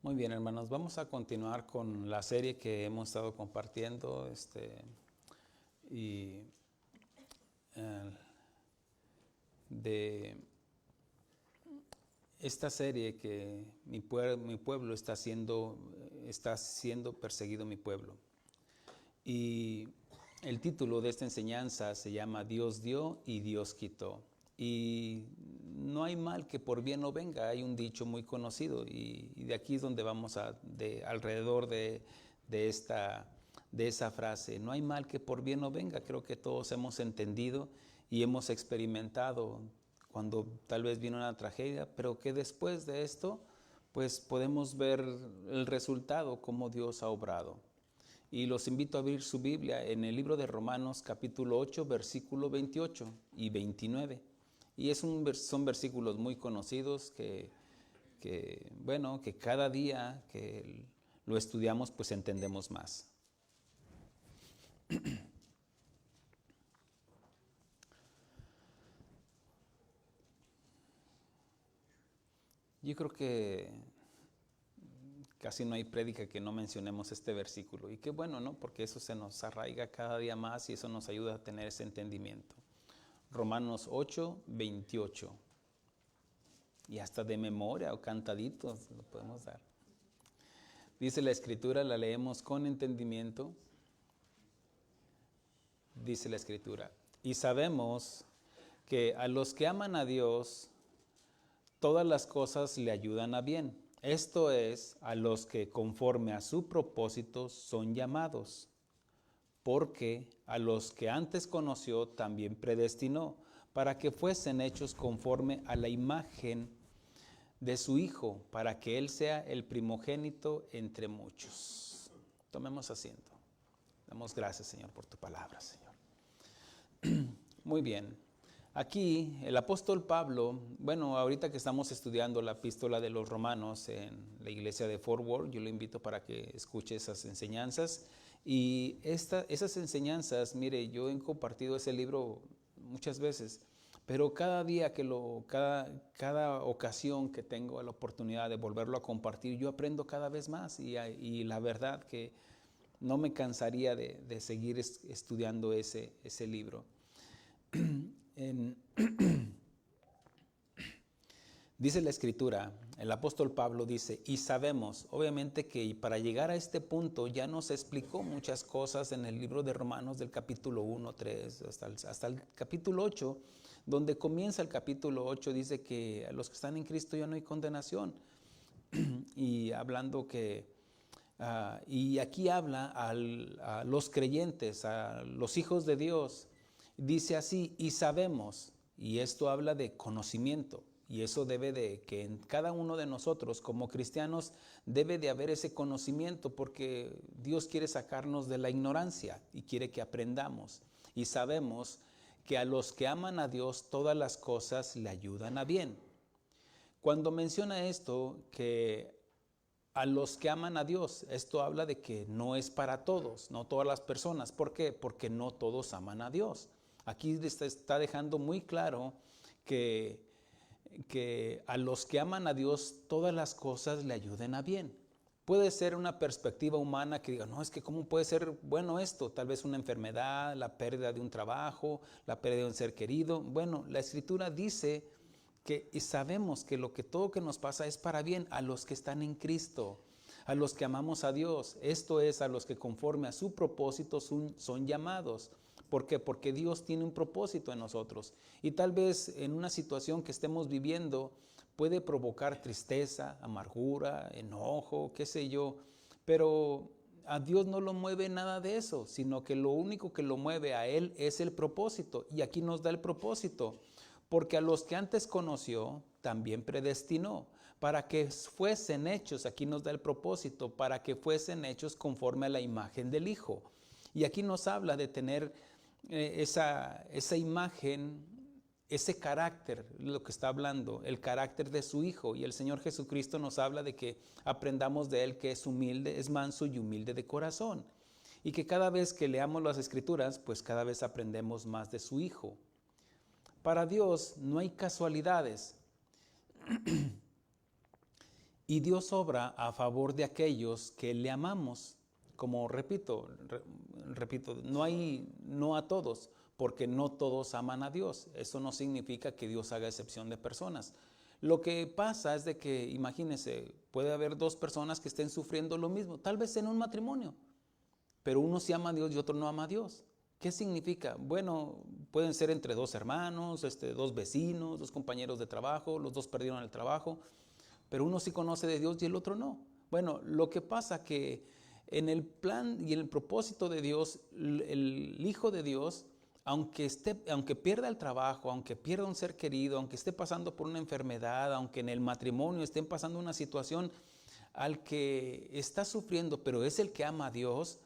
Muy bien, hermanos, vamos a continuar con la serie que hemos estado compartiendo y de esta serie que mi pueblo está siendo perseguido mi pueblo. Y el título de esta enseñanza se llama Dios dio y Dios quitó. Y no hay mal que por bien no venga, hay un dicho muy conocido y de aquí es donde vamos alrededor de esa frase. No hay mal que por bien no venga. Creo que todos hemos entendido y hemos experimentado cuando tal vez viene una tragedia, pero que después de esto pues podemos ver el resultado, cómo Dios ha obrado. Y los invito a abrir su Biblia en el libro de Romanos capítulo 8, versículo 28 y 29. Y son versículos muy conocidos que cada día que lo estudiamos pues entendemos más. Yo creo que casi no hay prédica que no mencionemos este versículo. Y qué bueno, ¿no? Porque eso se nos arraiga cada día más y eso nos ayuda a tener ese entendimiento. Romanos 8, 28. Y hasta de memoria o cantaditos lo podemos dar. Dice la Escritura, la leemos con entendimiento. Dice la Escritura, y sabemos que a los que aman a Dios, todas las cosas le ayudan a bien. Esto es, a los que conforme a su propósito son llamados. Porque a los que antes conoció también predestinó, para que fuesen hechos conforme a la imagen de su Hijo, para que Él sea el primogénito entre muchos. Tomemos asiento. Damos gracias, Señor, por tu palabra, Señor. Muy bien. Aquí el apóstol Pablo, ahorita que estamos estudiando la epístola de los Romanos en la iglesia de Fort Worth, yo lo invito para que escuche esas enseñanzas. Y esas enseñanzas, mire, yo he compartido ese libro muchas veces, pero cada día cada ocasión que tengo la oportunidad de volverlo a compartir, yo aprendo cada vez más y la verdad que no me cansaría de seguir estudiando ese libro. Dice la Escritura, el apóstol Pablo dice, y sabemos, obviamente que para llegar a este punto ya nos explicó muchas cosas en el libro de Romanos del capítulo 1, 3, hasta el capítulo 8, donde comienza el capítulo 8, dice que a los que están en Cristo ya no hay condenación. Y hablando y aquí habla a los creyentes, a los hijos de Dios, dice así, y sabemos, y esto habla de conocimiento, y eso debe de que en cada uno de nosotros como cristianos debe de haber ese conocimiento, porque Dios quiere sacarnos de la ignorancia y quiere que aprendamos, y sabemos que a los que aman a Dios todas las cosas le ayudan a bien. Cuando menciona esto, que a los que aman a Dios, esto habla de que no es para todos, no todas las personas. ¿Por qué? Porque no todos aman a Dios. Aquí está dejando muy claro que a los que aman a Dios todas las cosas le ayuden a bien. Puede ser una perspectiva humana que diga, no, es que ¿cómo puede ser bueno esto? Tal vez una enfermedad, la pérdida de un trabajo, la pérdida de un ser querido. Bueno, la Escritura dice y sabemos que todo que nos pasa es para bien a los que están en Cristo, a los que amamos a Dios. Esto es, a los que conforme a su propósito son llamados. ¿Por qué? Porque Dios tiene un propósito en nosotros. Y tal vez en una situación que estemos viviendo puede provocar tristeza, amargura, enojo, qué sé yo. Pero a Dios no lo mueve nada de eso, sino que lo único que lo mueve a Él es el propósito. Y aquí nos da el propósito. Porque a los que antes conoció, también predestinó, para que fuesen hechos, aquí nos da el propósito, para que fuesen hechos conforme a la imagen del Hijo. Y aquí nos habla de tener esa imagen, ese carácter, lo que está hablando, el carácter de su Hijo. Y el Señor Jesucristo nos habla de que aprendamos de Él que es humilde, es manso y humilde de corazón. Y que cada vez que leamos las Escrituras, pues cada vez aprendemos más de su Hijo. Para Dios no hay casualidades. Y Dios obra a favor de aquellos que le amamos. Como repito, no a todos, porque no todos aman a Dios. Eso no significa que Dios haga excepción de personas. Lo que pasa es de que, imagínense, puede haber dos personas que estén sufriendo lo mismo, tal vez en un matrimonio, pero uno sí ama a Dios y otro no ama a Dios. ¿Qué significa? Bueno, pueden ser entre dos hermanos, dos vecinos, dos compañeros de trabajo, los dos perdieron el trabajo, pero uno sí conoce de Dios y el otro no. Bueno, lo que pasa que en el plan y en el propósito de Dios, el Hijo de Dios, aunque pierda el trabajo, aunque pierda un ser querido, aunque esté pasando por una enfermedad, aunque en el matrimonio estén pasando una situación al que está sufriendo, pero es el que ama a Dios,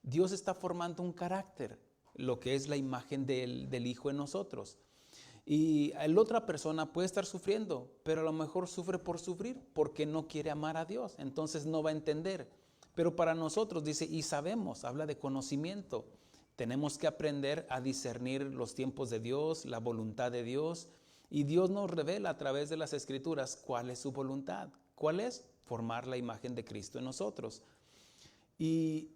Dios está formando un carácter, lo que es la imagen del Hijo en nosotros. Y la otra persona puede estar sufriendo, pero a lo mejor sufre por sufrir, porque no quiere amar a Dios, entonces no va a entender. Pero para nosotros dice, y sabemos, habla de conocimiento. Tenemos que aprender a discernir los tiempos de Dios, la voluntad de Dios, y Dios nos revela a través de las Escrituras cuál es su voluntad. ¿Cuál es? Formar la imagen de Cristo en nosotros. Y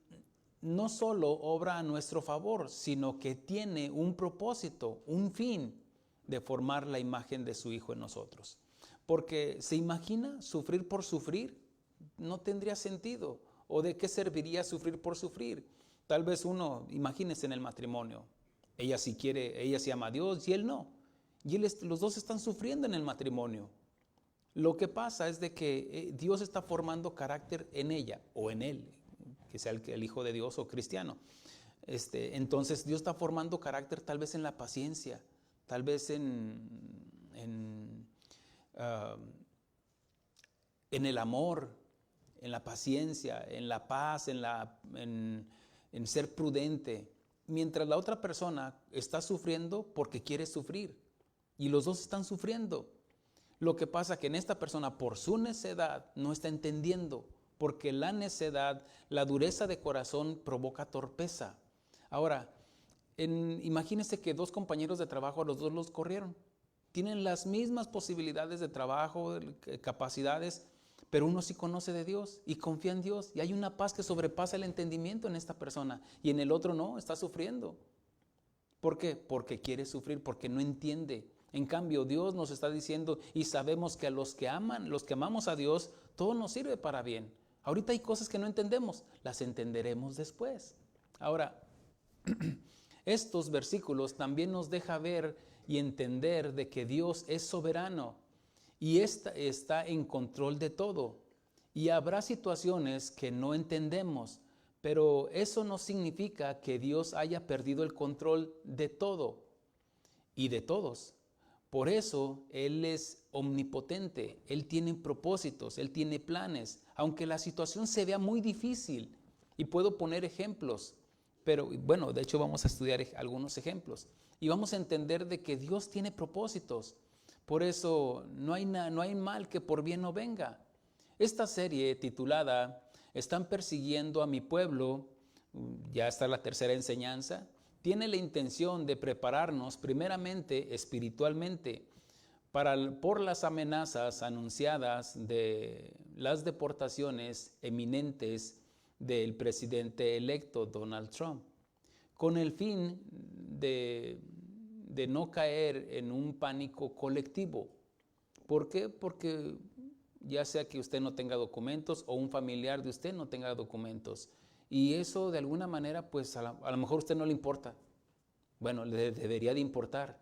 no solo obra a nuestro favor, sino que tiene un propósito, un fin de formar la imagen de su Hijo en nosotros. Porque ¿se imagina sufrir por sufrir? No tendría sentido. ¿O de qué serviría sufrir por sufrir? Tal vez uno, imagínese en el matrimonio, ella sí quiere, ella sí ama a Dios y él no. Y los dos están sufriendo en el matrimonio. Lo que pasa es de que Dios está formando carácter en ella o en él, que sea el Hijo de Dios o cristiano. Entonces Dios está formando carácter tal vez en la paciencia, tal vez en el amor, en la paciencia, en la paz, en ser prudente, mientras la otra persona está sufriendo porque quiere sufrir y los dos están sufriendo. Lo que pasa es que en esta persona, por su necedad, no está entendiendo, porque la necedad, la dureza de corazón provoca torpeza. Ahora, imagínense que dos compañeros de trabajo, a los dos los corrieron. Tienen las mismas posibilidades de trabajo, capacidades, pero uno sí conoce de Dios y confía en Dios. Y hay una paz que sobrepasa el entendimiento en esta persona. Y en el otro no, está sufriendo. ¿Por qué? Porque quiere sufrir, porque no entiende. En cambio, Dios nos está diciendo, y sabemos que a los que amamos a Dios, todo nos sirve para bien. Ahorita hay cosas que no entendemos, las entenderemos después. Ahora, estos versículos también nos deja ver y entender de que Dios es soberano y está en control de todo. Y habrá situaciones que no entendemos, pero eso no significa que Dios haya perdido el control de todo y de todos. Por eso Él es omnipotente, Él tiene propósitos, Él tiene planes, aunque la situación se vea muy difícil. Y puedo poner ejemplos, pero bueno, de hecho vamos a estudiar algunos ejemplos. Y vamos a entender de que Dios tiene propósitos. Por eso no hay mal que por bien no venga. Esta serie titulada Están persiguiendo a mi pueblo, ya está la tercera enseñanza, tiene la intención de prepararnos primeramente espiritualmente por las amenazas anunciadas de las deportaciones eminentes del presidente electo Donald Trump, con el fin de no caer en un pánico colectivo. ¿Por qué? Porque ya sea que usted no tenga documentos o un familiar de usted no tenga documentos. Y eso de alguna manera, pues a lo mejor a usted no le importa. Bueno, le debería de importar.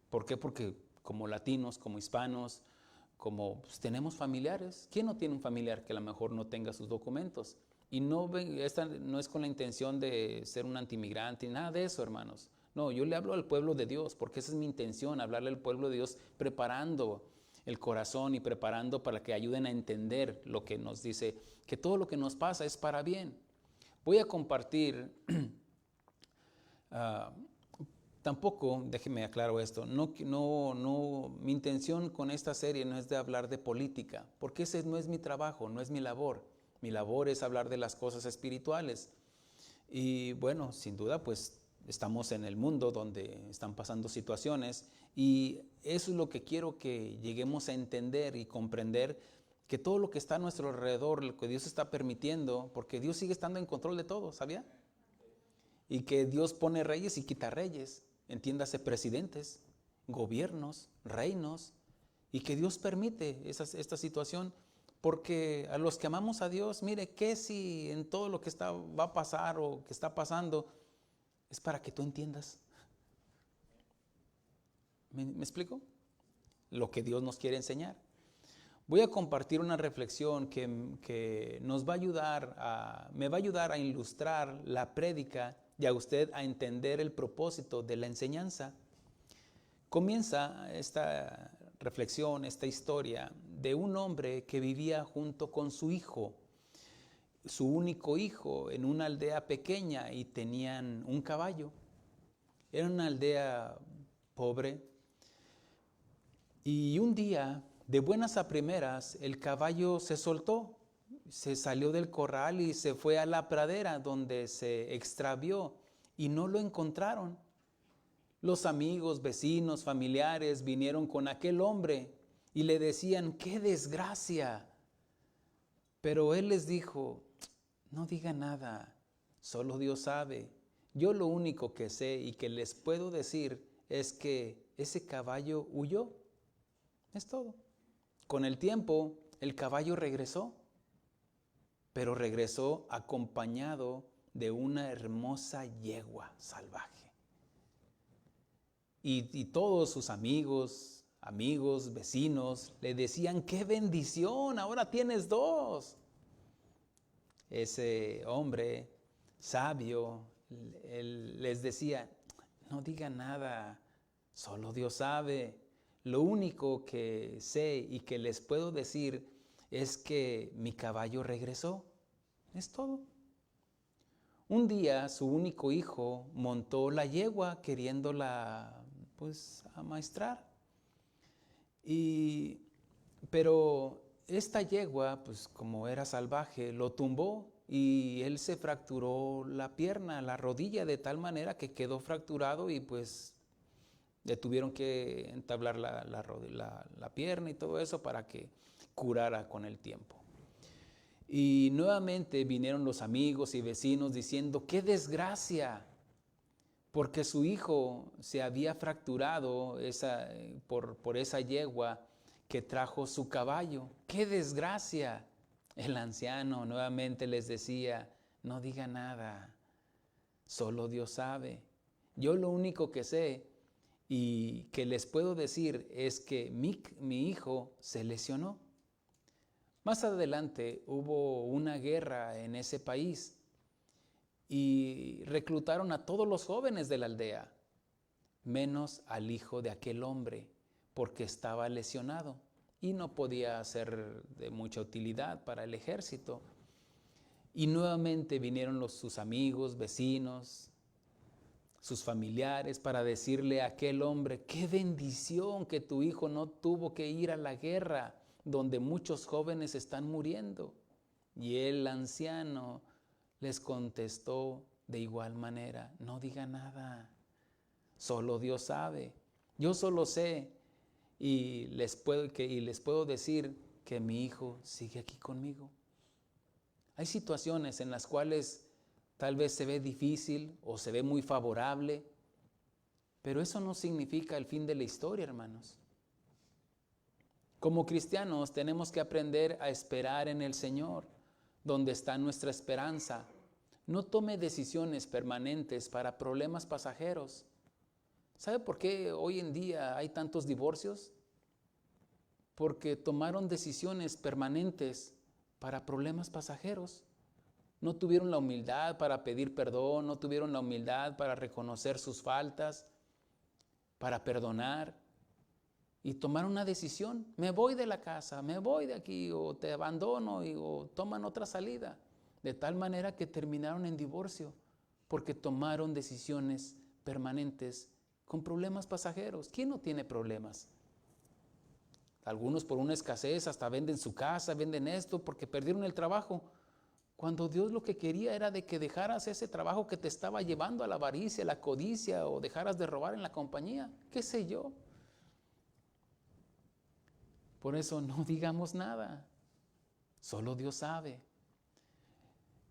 ¿Por qué? Porque como latinos, como hispanos, pues, tenemos familiares. ¿Quién no tiene un familiar que a lo mejor no tenga sus documentos? Y esta no es con la intención de ser un antimigrante, nada de eso, hermanos. No, yo le hablo al pueblo de Dios, porque esa es mi intención, hablarle al pueblo de Dios, preparando el corazón y preparando para que ayuden a entender lo que nos dice, que todo lo que nos pasa es para bien. Voy a compartir, tampoco, déjeme aclaro esto, mi intención con esta serie no es de hablar de política, porque ese no es mi trabajo, no es mi labor. Mi labor es hablar de las cosas espirituales. Y bueno, sin duda, pues estamos en el mundo donde están pasando situaciones y eso es lo que quiero que lleguemos a entender y comprender que todo lo que está a nuestro alrededor, lo que Dios está permitiendo, porque Dios sigue estando en control de todo, ¿sabía? Y que Dios pone reyes y quita reyes, entiéndase presidentes, gobiernos, reinos, y que Dios permite esta situación, porque a los que amamos a Dios, mire, que si en todo lo que va a pasar o que está pasando, es para que tú entiendas. ¿Me explico? Lo que Dios nos quiere enseñar. Voy a compartir una reflexión que nos va a ayudar me va a ayudar a ilustrar la prédica y a usted a entender el propósito de la enseñanza. Comienza esta reflexión, esta historia de un hombre que vivía junto con su hijo, su único hijo, en una aldea pequeña, y tenían un caballo. Era una aldea pobre. Y un día, de buenas a primeras, el caballo se soltó, se salió del corral y se fue a la pradera donde se extravió y no lo encontraron. Los amigos, vecinos, familiares vinieron con aquel hombre y le decían, ¡qué desgracia! Pero él les dijo, no diga nada, solo Dios sabe. Yo lo único que sé y que les puedo decir es que ese caballo huyó. Es todo. Con el tiempo, el caballo regresó, pero regresó acompañado de una hermosa yegua salvaje. Y todos sus amigos, vecinos, le decían, ¡qué bendición! Ahora tienes dos. Ese hombre sabio, él les decía, no diga nada, solo Dios sabe. Lo único que sé y que les puedo decir es que mi caballo regresó. Es todo. Un día su único hijo montó la yegua queriéndola amaestrar. Pero esta yegua, como era salvaje, lo tumbó y él se fracturó la pierna, la rodilla, de tal manera que quedó fracturado y le tuvieron que entablar la pierna y todo eso para que curara con el tiempo. Y nuevamente vinieron los amigos y vecinos diciendo, ¡qué desgracia! Porque su hijo se había fracturado por esa yegua que trajo su caballo. ¡Qué desgracia! El anciano nuevamente les decía, no diga nada, solo Dios sabe. Yo lo único que sé y que les puedo decir es que mi hijo se lesionó. Más adelante hubo una guerra en ese país y reclutaron a todos los jóvenes de la aldea, menos al hijo de aquel hombre, porque estaba lesionado y no podía ser de mucha utilidad para el ejército. Y nuevamente vinieron sus amigos, vecinos, sus familiares para decirle a aquel hombre, qué bendición que tu hijo no tuvo que ir a la guerra donde muchos jóvenes están muriendo. Y el anciano les contestó de igual manera, no diga nada, solo Dios sabe. Yo solo sé y les puedo decir que mi hijo sigue aquí conmigo. Hay situaciones en las cuales tal vez se ve difícil o se ve muy favorable, pero eso no significa el fin de la historia, hermanos. Como cristianos tenemos que aprender a esperar en el Señor, donde está nuestra esperanza. No tome decisiones permanentes para problemas pasajeros. ¿Sabe por qué hoy en día hay tantos divorcios? Porque tomaron decisiones permanentes para problemas pasajeros. No tuvieron la humildad para pedir perdón, no tuvieron la humildad para reconocer sus faltas, para perdonar. Y tomaron una decisión, me voy de la casa, me voy de aquí, o te abandono, o toman otra salida. De tal manera que terminaron en divorcio, porque tomaron decisiones permanentes con problemas pasajeros. ¿Quién no tiene problemas? Algunos por una escasez hasta venden su casa, venden esto, porque perdieron el trabajo. Cuando Dios lo que quería era de que dejaras ese trabajo que te estaba llevando a la avaricia, a la codicia, o dejaras de robar en la compañía, qué sé yo. Por eso no digamos nada, Solo Dios sabe.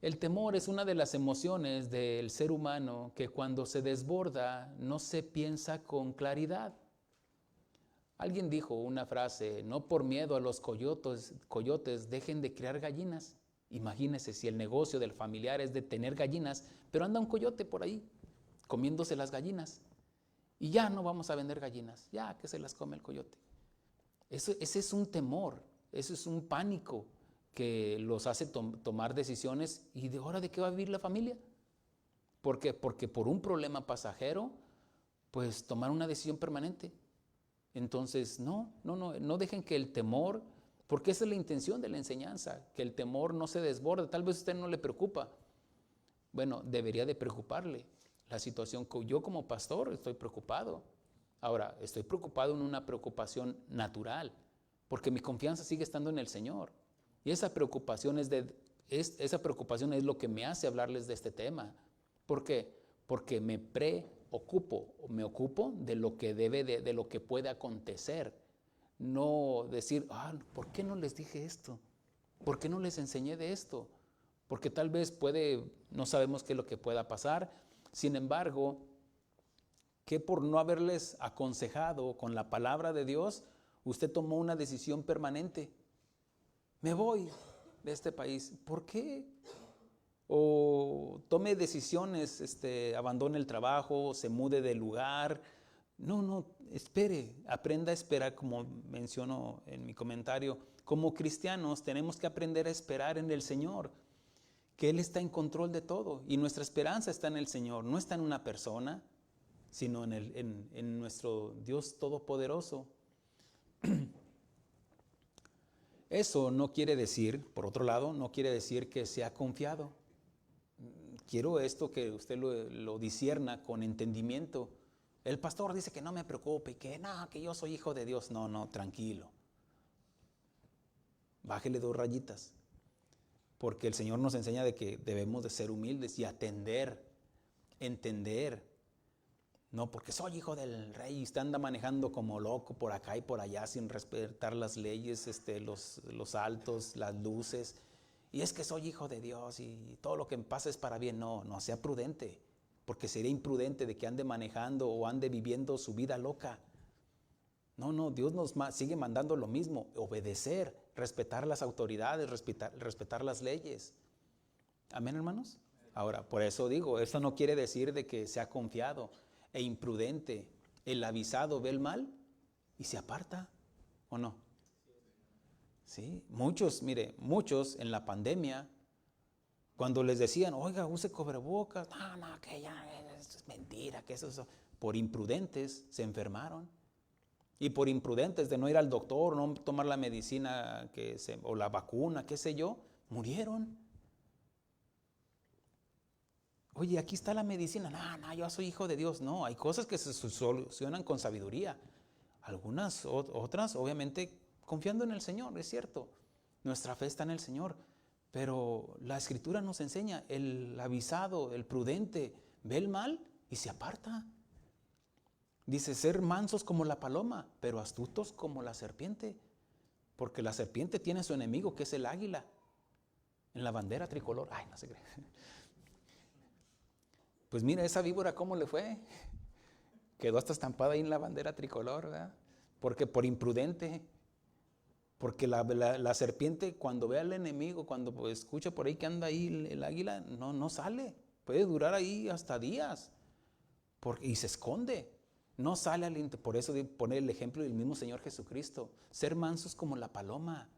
El temor es una de las emociones del ser humano que cuando se desborda no se piensa con claridad. Alguien dijo una frase: no por miedo a los coyotes dejen de criar gallinas. Imagínese si el negocio del familiar es de tener gallinas, pero anda un coyote por ahí comiéndose las gallinas. Y ya no vamos a vender gallinas, ya que se las come el coyote. Ese es un temor, eso es un pánico que los hace tomar decisiones. ¿Y de ahora de qué va a vivir la familia? ¿Por qué? Porque por un problema pasajero, pues tomar una decisión permanente. Entonces, no dejen que el temor, porque esa es la intención de la enseñanza, que el temor no se desborde. Tal vez a usted no le preocupa. Bueno, debería de preocuparle la situación. Yo como pastor estoy preocupado. Ahora, estoy preocupado en una preocupación natural, porque mi confianza sigue estando en el Señor. Y esa preocupación es lo que me hace hablarles de este tema. ¿Por qué? Porque me ocupo de lo que de lo que puede acontecer. No decir, ¿por qué no les dije esto? ¿Por qué no les enseñé de esto? Porque tal vez no sabemos qué es lo que pueda pasar. Sin embargo, que por no haberles aconsejado con la palabra de Dios, usted tomó una decisión permanente. Me voy de este país. ¿Por qué? O tome decisiones, abandone el trabajo, se mude de lugar. No, espere, aprenda a esperar, como menciono en mi comentario. Como cristianos tenemos que aprender a esperar en el Señor, que Él está en control de todo y nuestra esperanza está en el Señor, no está en una persona, sino en nuestro Dios Todopoderoso. Eso no quiere decir, por otro lado, no quiere decir que sea confiado. Quiero esto que usted lo discierna con entendimiento. El pastor dice que no me preocupe, que yo soy hijo de Dios. No, tranquilo. Bájele 2 rayitas. Porque el Señor nos enseña de que debemos de ser humildes y entender. No, porque soy hijo del rey y usted anda manejando como loco por acá y por allá sin respetar las leyes, los altos, las luces. Y es que soy hijo de Dios y todo lo que me pasa es para bien. No, sea prudente, porque sería imprudente de que ande manejando o ande viviendo su vida loca. No, Dios nos sigue mandando lo mismo: obedecer, respetar las autoridades, respetar las leyes. ¿Amén, hermanos? Ahora, por eso digo, eso no quiere decir de que sea confiado e imprudente. El avisado ve el mal y se aparta, ¿o no? Sí, muchos en la pandemia, cuando les decían, oiga, use cubrebocas, no, que ya, eso es mentira, que eso, por imprudentes se enfermaron. Y por imprudentes de no ir al doctor, no tomar la medicina o la vacuna, qué sé yo, murieron. Oye, aquí está la medicina. No, yo soy hijo de Dios. No, hay cosas que se solucionan con sabiduría. Algunas, otras, obviamente, confiando en el Señor, es cierto. Nuestra fe está en el Señor. Pero la Escritura nos enseña, el avisado, el prudente, ve el mal y se aparta. Dice, ser mansos como la paloma, pero astutos como la serpiente. Porque la serpiente tiene su enemigo, que es el águila, en la bandera tricolor. Ay, no se cree. Pues mira, esa víbora, ¿cómo le fue? Quedó hasta estampada ahí en la bandera tricolor, ¿verdad? Porque por imprudente. Porque la serpiente, cuando ve al enemigo, cuando pues escucha por ahí que anda ahí el águila, no sale. Puede durar ahí hasta días. Y se esconde. No sale por eso pone el ejemplo del mismo Señor Jesucristo. Ser mansos como la paloma,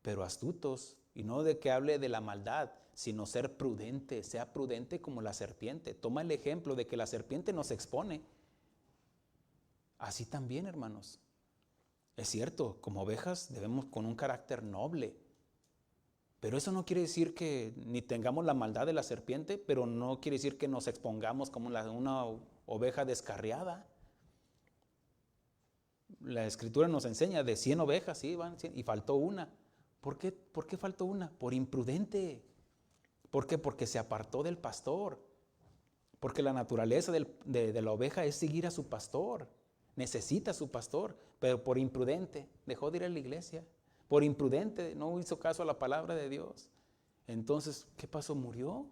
pero astutos. Y no de que hable de la maldad, sino ser prudente. Sea prudente como la serpiente. Toma el ejemplo de que la serpiente nos expone. Así también, hermanos. Es cierto, como ovejas debemos con un carácter noble. Pero eso no quiere decir que ni tengamos la maldad de la serpiente, pero no quiere decir que nos expongamos como una oveja descarriada. La Escritura nos enseña de 100 ovejas, sí, van 100, y faltó una. ¿Por qué faltó una? Por imprudente. ¿Por qué? Porque se apartó del pastor. Porque la naturaleza de la oveja es seguir a su pastor. Necesita a su pastor, pero por imprudente dejó de ir a la iglesia. por imprudente, no hizo caso a la palabra de Dios. Entonces, ¿qué pasó? Murió.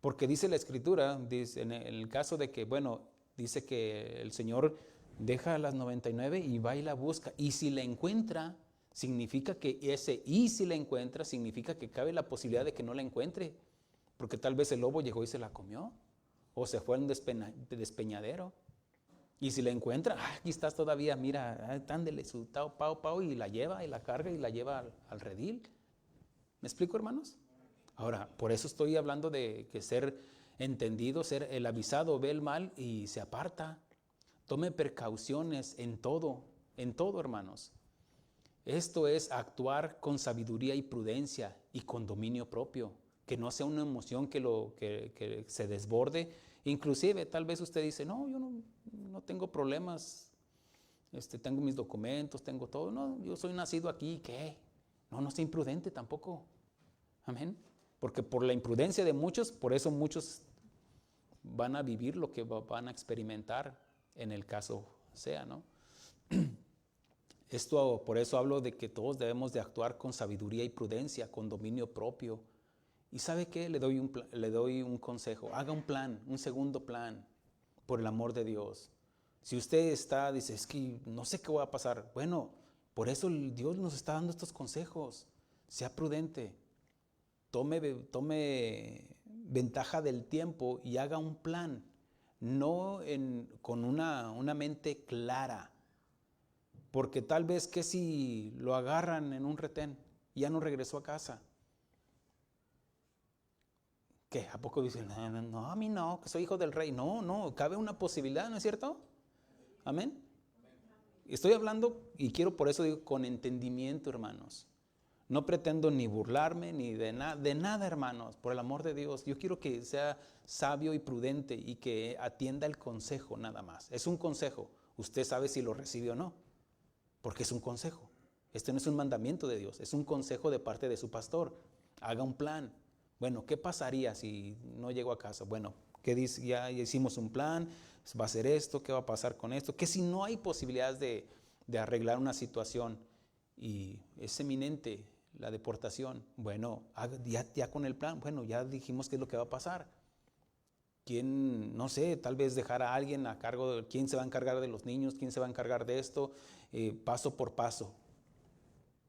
Porque dice la Escritura, dice, en el caso de que, bueno, dice que el Señor deja a las 99 y va y la busca. Y si la encuentra, significa que si la encuentra, significa que cabe la posibilidad de que no la encuentre. Porque tal vez el lobo llegó y se la comió. O se fue a un despeñadero. Y si la encuentra, aquí estás todavía, mira, ándele su pao, y la lleva y la carga y la lleva al redil. ¿Me explico, hermanos? Ahora, por eso estoy hablando de que ser entendido, ser el avisado ve el mal y se aparta. Tome precauciones en todo, hermanos. Esto es actuar con sabiduría y prudencia y con dominio propio. Que no sea una emoción que se desborde. Inclusive, tal vez usted dice, no, yo no tengo problemas, tengo mis documentos, tengo todo. No, yo soy nacido aquí, ¿qué? No sea imprudente tampoco. Amén. Porque por la imprudencia de muchos, por eso muchos van a vivir lo que van a experimentar en el caso sea, ¿no? Por eso hablo de que todos debemos de actuar con sabiduría y prudencia, con dominio propio. ¿Y sabe qué? Le doy un consejo. Haga un plan, un segundo plan, por el amor de Dios. Si usted dice, es que no sé qué va a pasar. Bueno, por eso Dios nos está dando estos consejos. Sea prudente. Tome ventaja del tiempo y haga un plan. No con una mente clara. Porque tal vez que si lo agarran en un retén, ya no regresó a casa. ¿Qué? ¿A poco dicen, no, a mí no, que soy hijo del rey? No, cabe una posibilidad, ¿no es cierto? Amén. Estoy hablando, y quiero por eso digo, con entendimiento, hermanos. No pretendo ni burlarme, ni de nada, hermanos, por el amor de Dios. Yo quiero que sea sabio y prudente y que atienda el consejo nada más. Es un consejo. Usted sabe si lo recibe o no, porque es un consejo. Este no es un mandamiento de Dios, es un consejo de parte de su pastor. Haga un plan. Bueno, ¿qué pasaría si no llego a casa? Bueno, ¿qué dice? Ya hicimos un plan, va a ser esto, ¿qué va a pasar con esto? ¿Qué si no hay posibilidades de arreglar una situación y es eminente la deportación? Bueno, ya con el plan, bueno, ya dijimos qué es lo que va a pasar. ¿Quién, no sé, tal vez dejar a alguien a cargo de quién se va a encargar de los niños, quién se va a encargar de esto, paso por paso?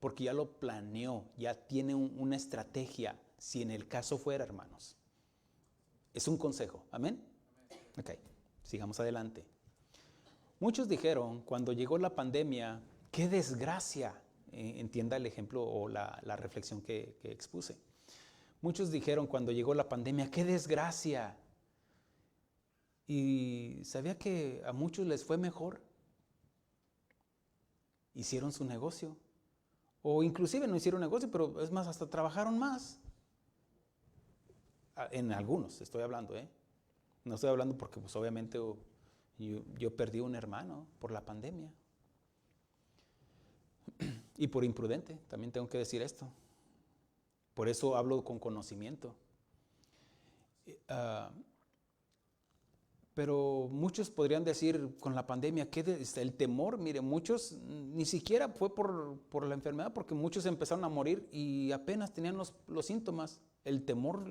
Porque ya lo planeó, ya tiene una estrategia, si en el caso fuera, hermanos. Es un consejo, ¿amén? Ok, sigamos adelante. Muchos dijeron, cuando llegó la pandemia, ¡qué desgracia! Entienda el ejemplo o la reflexión que expuse. Muchos dijeron, cuando llegó la pandemia, ¡qué desgracia! Y ¿sabía que a muchos les fue mejor? Hicieron su negocio. O inclusive no hicieron negocio, pero es más, hasta trabajaron más. En algunos estoy hablando, No estoy hablando porque pues obviamente yo perdí un hermano por la pandemia. Y por imprudente, también tengo que decir esto. Por eso hablo con conocimiento. Pero muchos podrían decir con la pandemia, el temor, mire, muchos ni siquiera fue por la enfermedad, porque muchos empezaron a morir y apenas tenían los síntomas. El temor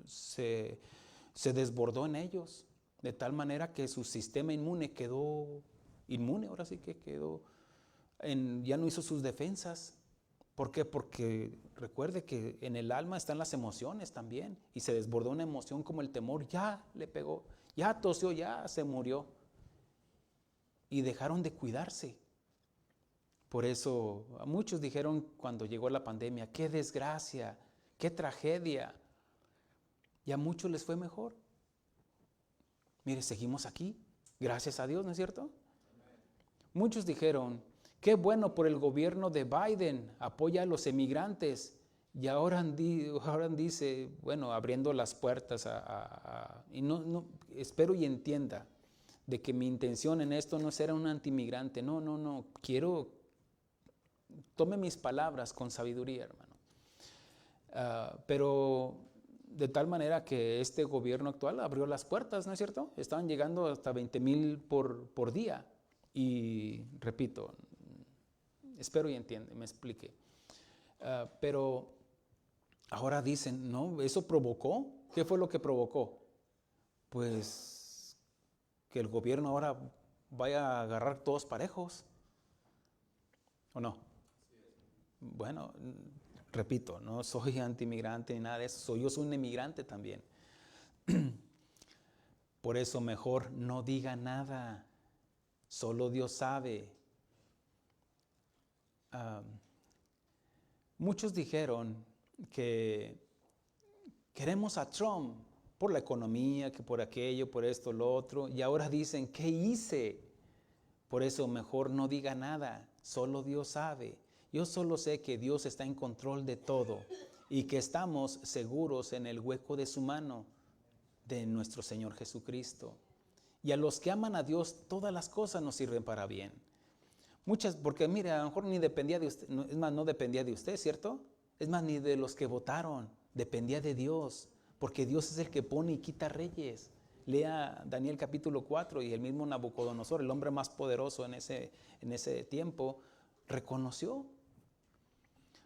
se desbordó en ellos, de tal manera que su sistema inmune quedó inmune, ahora sí que quedó, ya no hizo sus defensas. ¿Por qué? Porque recuerde que en el alma están las emociones también, y se desbordó una emoción como el temor, ya le pegó, ya tosió, ya se murió, y dejaron de cuidarse. Por eso a muchos dijeron cuando llegó la pandemia, qué desgracia, qué tragedia, y a muchos les fue mejor. Mire, seguimos aquí, gracias a Dios, ¿no es cierto? Muchos dijeron, qué bueno por el gobierno de Biden, apoya a los emigrantes. Y ahora dice, bueno, abriendo las puertas y no, espero y entienda de que mi intención en esto no será un antimigrante. No, tome mis palabras con sabiduría, hermano. Pero de tal manera que este gobierno actual abrió las puertas, ¿no es cierto? Estaban llegando hasta 20,000 por día. Y repito, Espero y entiende, me explique. Pero ahora dicen, no, ¿eso provocó? ¿Qué fue lo que provocó? Pues que el gobierno ahora vaya a agarrar todos parejos, ¿o no? Bueno, repito, no soy anti-inmigrante ni nada de eso, yo soy un inmigrante también. Por eso mejor no diga nada, solo Dios sabe. Muchos dijeron que queremos a Trump por la economía, que por aquello, por esto, lo otro, y ahora dicen, ¿qué hice? Por eso mejor no diga nada, solo Dios sabe. Yo solo sé que Dios está en control de todo y que estamos seguros en el hueco de su mano de nuestro Señor Jesucristo. Y a los que aman a Dios, todas las cosas nos sirven para bien. Muchas, porque mire, a lo mejor ni dependía de usted, es más, no dependía de usted, ¿cierto? Es más, ni de los que votaron, dependía de Dios, porque Dios es el que pone y quita reyes. Lea Daniel capítulo 4 y el mismo Nabucodonosor, el hombre más poderoso en ese tiempo, reconoció.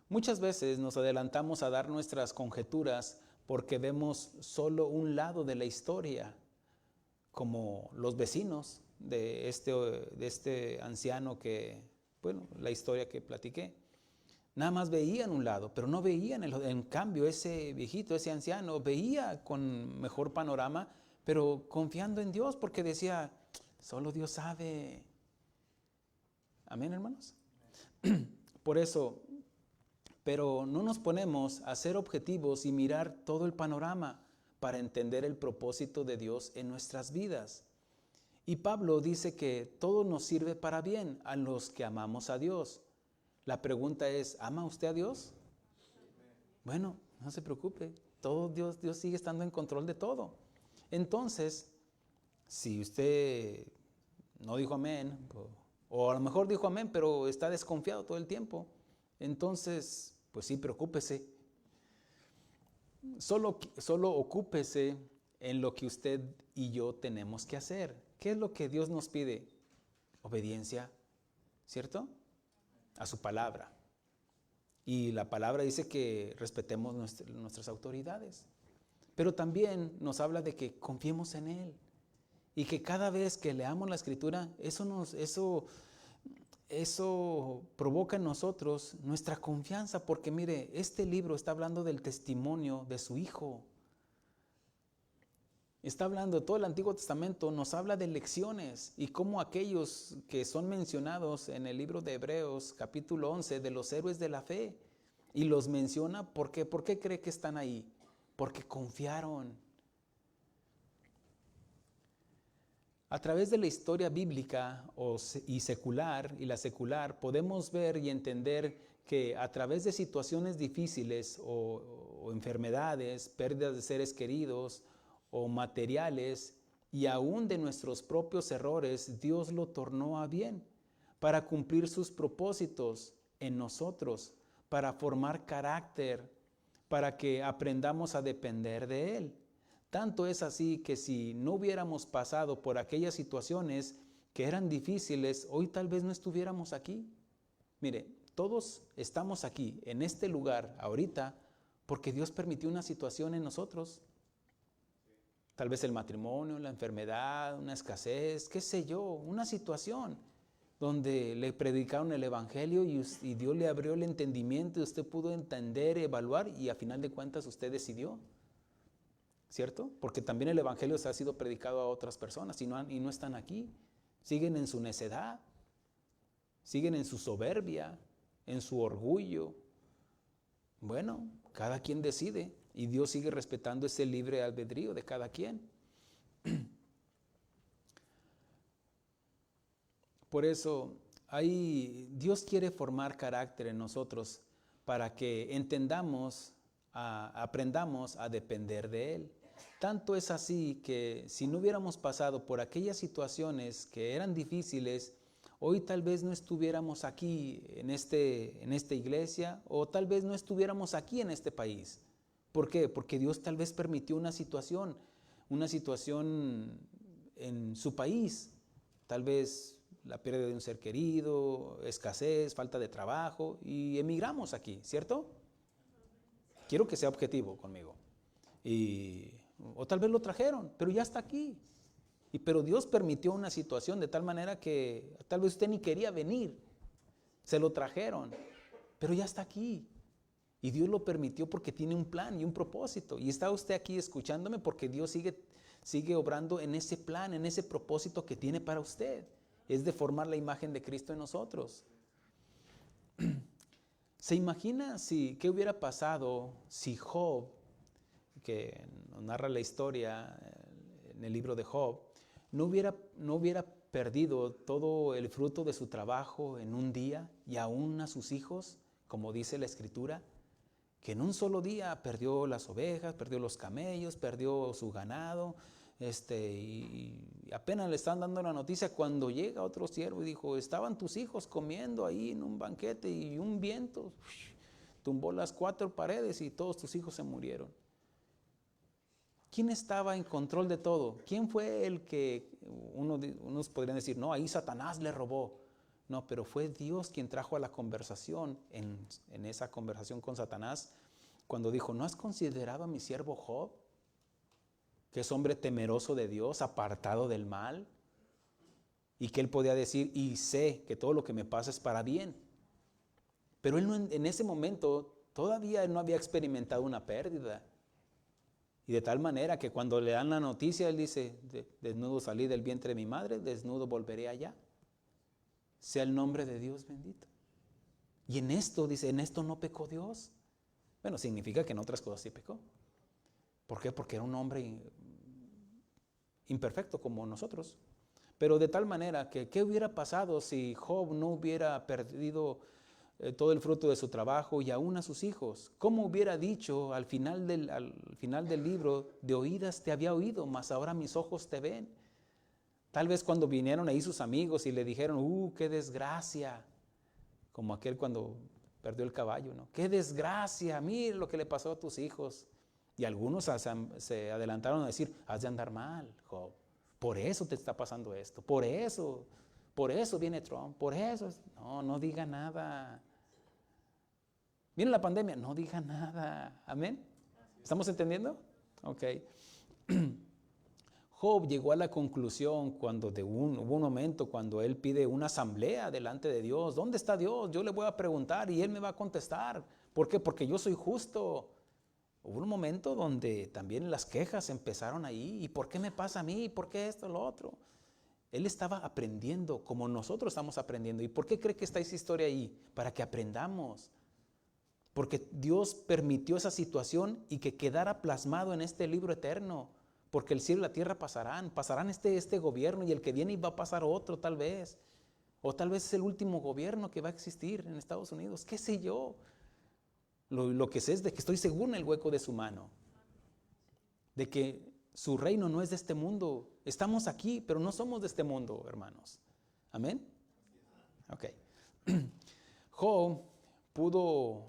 Muchas veces nos adelantamos a dar nuestras conjeturas porque vemos solo un lado de la historia, como los vecinos de este anciano que, bueno, la historia que platiqué. Nada más veían un lado, pero no veían, en cambio ese viejito, ese anciano, veía con mejor panorama, pero confiando en Dios porque decía, solo Dios sabe. Amén, hermanos. Por eso, pero no nos ponemos a ser objetivos y mirar todo el panorama para entender el propósito de Dios en nuestras vidas. Y Pablo dice que todo nos sirve para bien a los que amamos a Dios. La pregunta es, ¿ama usted a Dios? Bueno, no se preocupe, todo Dios sigue estando en control de todo. Entonces, si usted no dijo amén, o a lo mejor dijo amén, pero está desconfiado todo el tiempo, entonces, pues sí, preocúpese. Solo ocúpese en lo que usted y yo tenemos que hacer. ¿Qué es lo que Dios nos pide? Obediencia, ¿cierto? A su palabra. Y la palabra dice que respetemos nuestras autoridades. Pero también nos habla de que confiemos en Él. Y que cada vez que leamos la Escritura, eso provoca en nosotros nuestra confianza. Porque mire, este libro está hablando del testimonio de su Hijo. Está hablando, todo el Antiguo Testamento nos habla de lecciones y cómo aquellos que son mencionados en el libro de Hebreos, capítulo 11, de los héroes de la fe, y los menciona, ¿por qué? ¿Por qué cree que están ahí? Porque confiaron. A través de la historia bíblica y secular, y la secular, podemos ver y entender que a través de situaciones difíciles o enfermedades, pérdidas de seres queridos, o materiales y aún de nuestros propios errores, Dios lo tornó a bien para cumplir sus propósitos en nosotros, para formar carácter, para que aprendamos a depender de Él. Tanto es así que si no hubiéramos pasado por aquellas situaciones que eran difíciles, hoy tal vez no estuviéramos aquí. Mire, todos estamos aquí, en este lugar, ahorita, porque Dios permitió una situación en nosotros. Tal vez el matrimonio, la enfermedad, una escasez, qué sé yo, una situación donde le predicaron el evangelio y Dios le abrió el entendimiento y usted pudo entender, evaluar y a final de cuentas usted decidió, ¿cierto? Porque también el evangelio se ha sido predicado a otras personas y no están aquí, siguen en su necedad, siguen en su soberbia, en su orgullo. Bueno, cada quien decide. Y Dios sigue respetando ese libre albedrío de cada quien. Por eso, Dios quiere formar carácter en nosotros para que aprendamos a depender de Él. Tanto es así que si no hubiéramos pasado por aquellas situaciones que eran difíciles, hoy tal vez no estuviéramos aquí en esta iglesia o tal vez no estuviéramos aquí en este país. ¿Por qué? Porque Dios tal vez permitió una situación en su país, tal vez la pérdida de un ser querido, escasez, falta de trabajo y emigramos aquí, ¿cierto? Quiero que sea objetivo conmigo. O tal vez lo trajeron, pero ya está aquí. Pero Dios permitió una situación de tal manera que tal vez usted ni quería venir. Se lo trajeron, pero ya está aquí. Y Dios lo permitió porque tiene un plan y un propósito. Y está usted aquí escuchándome porque Dios sigue obrando en ese plan, en ese propósito que tiene para usted. Es de formar la imagen de Cristo en nosotros. ¿Se imagina qué hubiera pasado si Job, que nos narra la historia en el libro de Job, no hubiera perdido todo el fruto de su trabajo en un día y aún a sus hijos, como dice la Escritura, que en un solo día perdió las ovejas, perdió los camellos, perdió su ganado, y apenas le están dando la noticia cuando llega otro siervo y dijo, estaban tus hijos comiendo ahí en un banquete y un viento tumbó las 4 paredes y todos tus hijos se murieron. ¿Quién estaba en control de todo? ¿Quién fue el que, unos podrían decir, no, ahí Satanás le robó? No, pero fue Dios quien trajo a la conversación, en esa conversación con Satanás, cuando dijo, ¿no has considerado a mi siervo Job? Que es hombre temeroso de Dios, apartado del mal. Y que él podía decir, y sé que todo lo que me pasa es para bien. Pero él en ese momento todavía él no había experimentado una pérdida. Y de tal manera que cuando le dan la noticia, él dice, desnudo salí del vientre de mi madre, desnudo volveré allá. Sea el nombre de Dios bendito. Y en esto, dice, en esto no pecó Dios. Bueno, significa que en otras cosas sí pecó. ¿Por qué? Porque era un hombre imperfecto como nosotros. Pero de tal manera que, ¿qué hubiera pasado si Job no hubiera perdido todo el fruto de su trabajo y aún a sus hijos? ¿Cómo hubiera dicho al final del libro, de oídas te había oído, mas ahora mis ojos te ven? Tal vez cuando vinieron ahí sus amigos y le dijeron, qué desgracia, como aquel cuando perdió el caballo, ¿no? Qué desgracia, mira lo que le pasó a tus hijos. Y algunos se adelantaron a decir, has de andar mal, Job. Por eso te está pasando esto, por eso viene Trump, por eso. No diga nada. Viene la pandemia, no diga nada. Amén. ¿Estamos entendiendo? Ok. Job llegó a la conclusión cuando hubo un momento cuando él pide una asamblea delante de Dios. ¿Dónde está Dios? Yo le voy a preguntar y él me va a contestar. ¿Por qué? Porque yo soy justo. Hubo un momento donde también las quejas empezaron ahí. ¿Y por qué me pasa a mí? ¿Por qué esto, lo otro? Él estaba aprendiendo como nosotros estamos aprendiendo. ¿Y por qué cree que está esa historia ahí? Para que aprendamos. Porque Dios permitió esa situación y que quedara plasmado en este libro eterno. Porque el cielo y la tierra pasarán este gobierno y el que viene y va a pasar otro tal vez. O tal vez es el último gobierno que va a existir en Estados Unidos, qué sé yo. Lo que sé es de que estoy seguro en el hueco de su mano. De que su reino no es de este mundo. Estamos aquí, pero no somos de este mundo, hermanos. ¿Amén? Ok. Job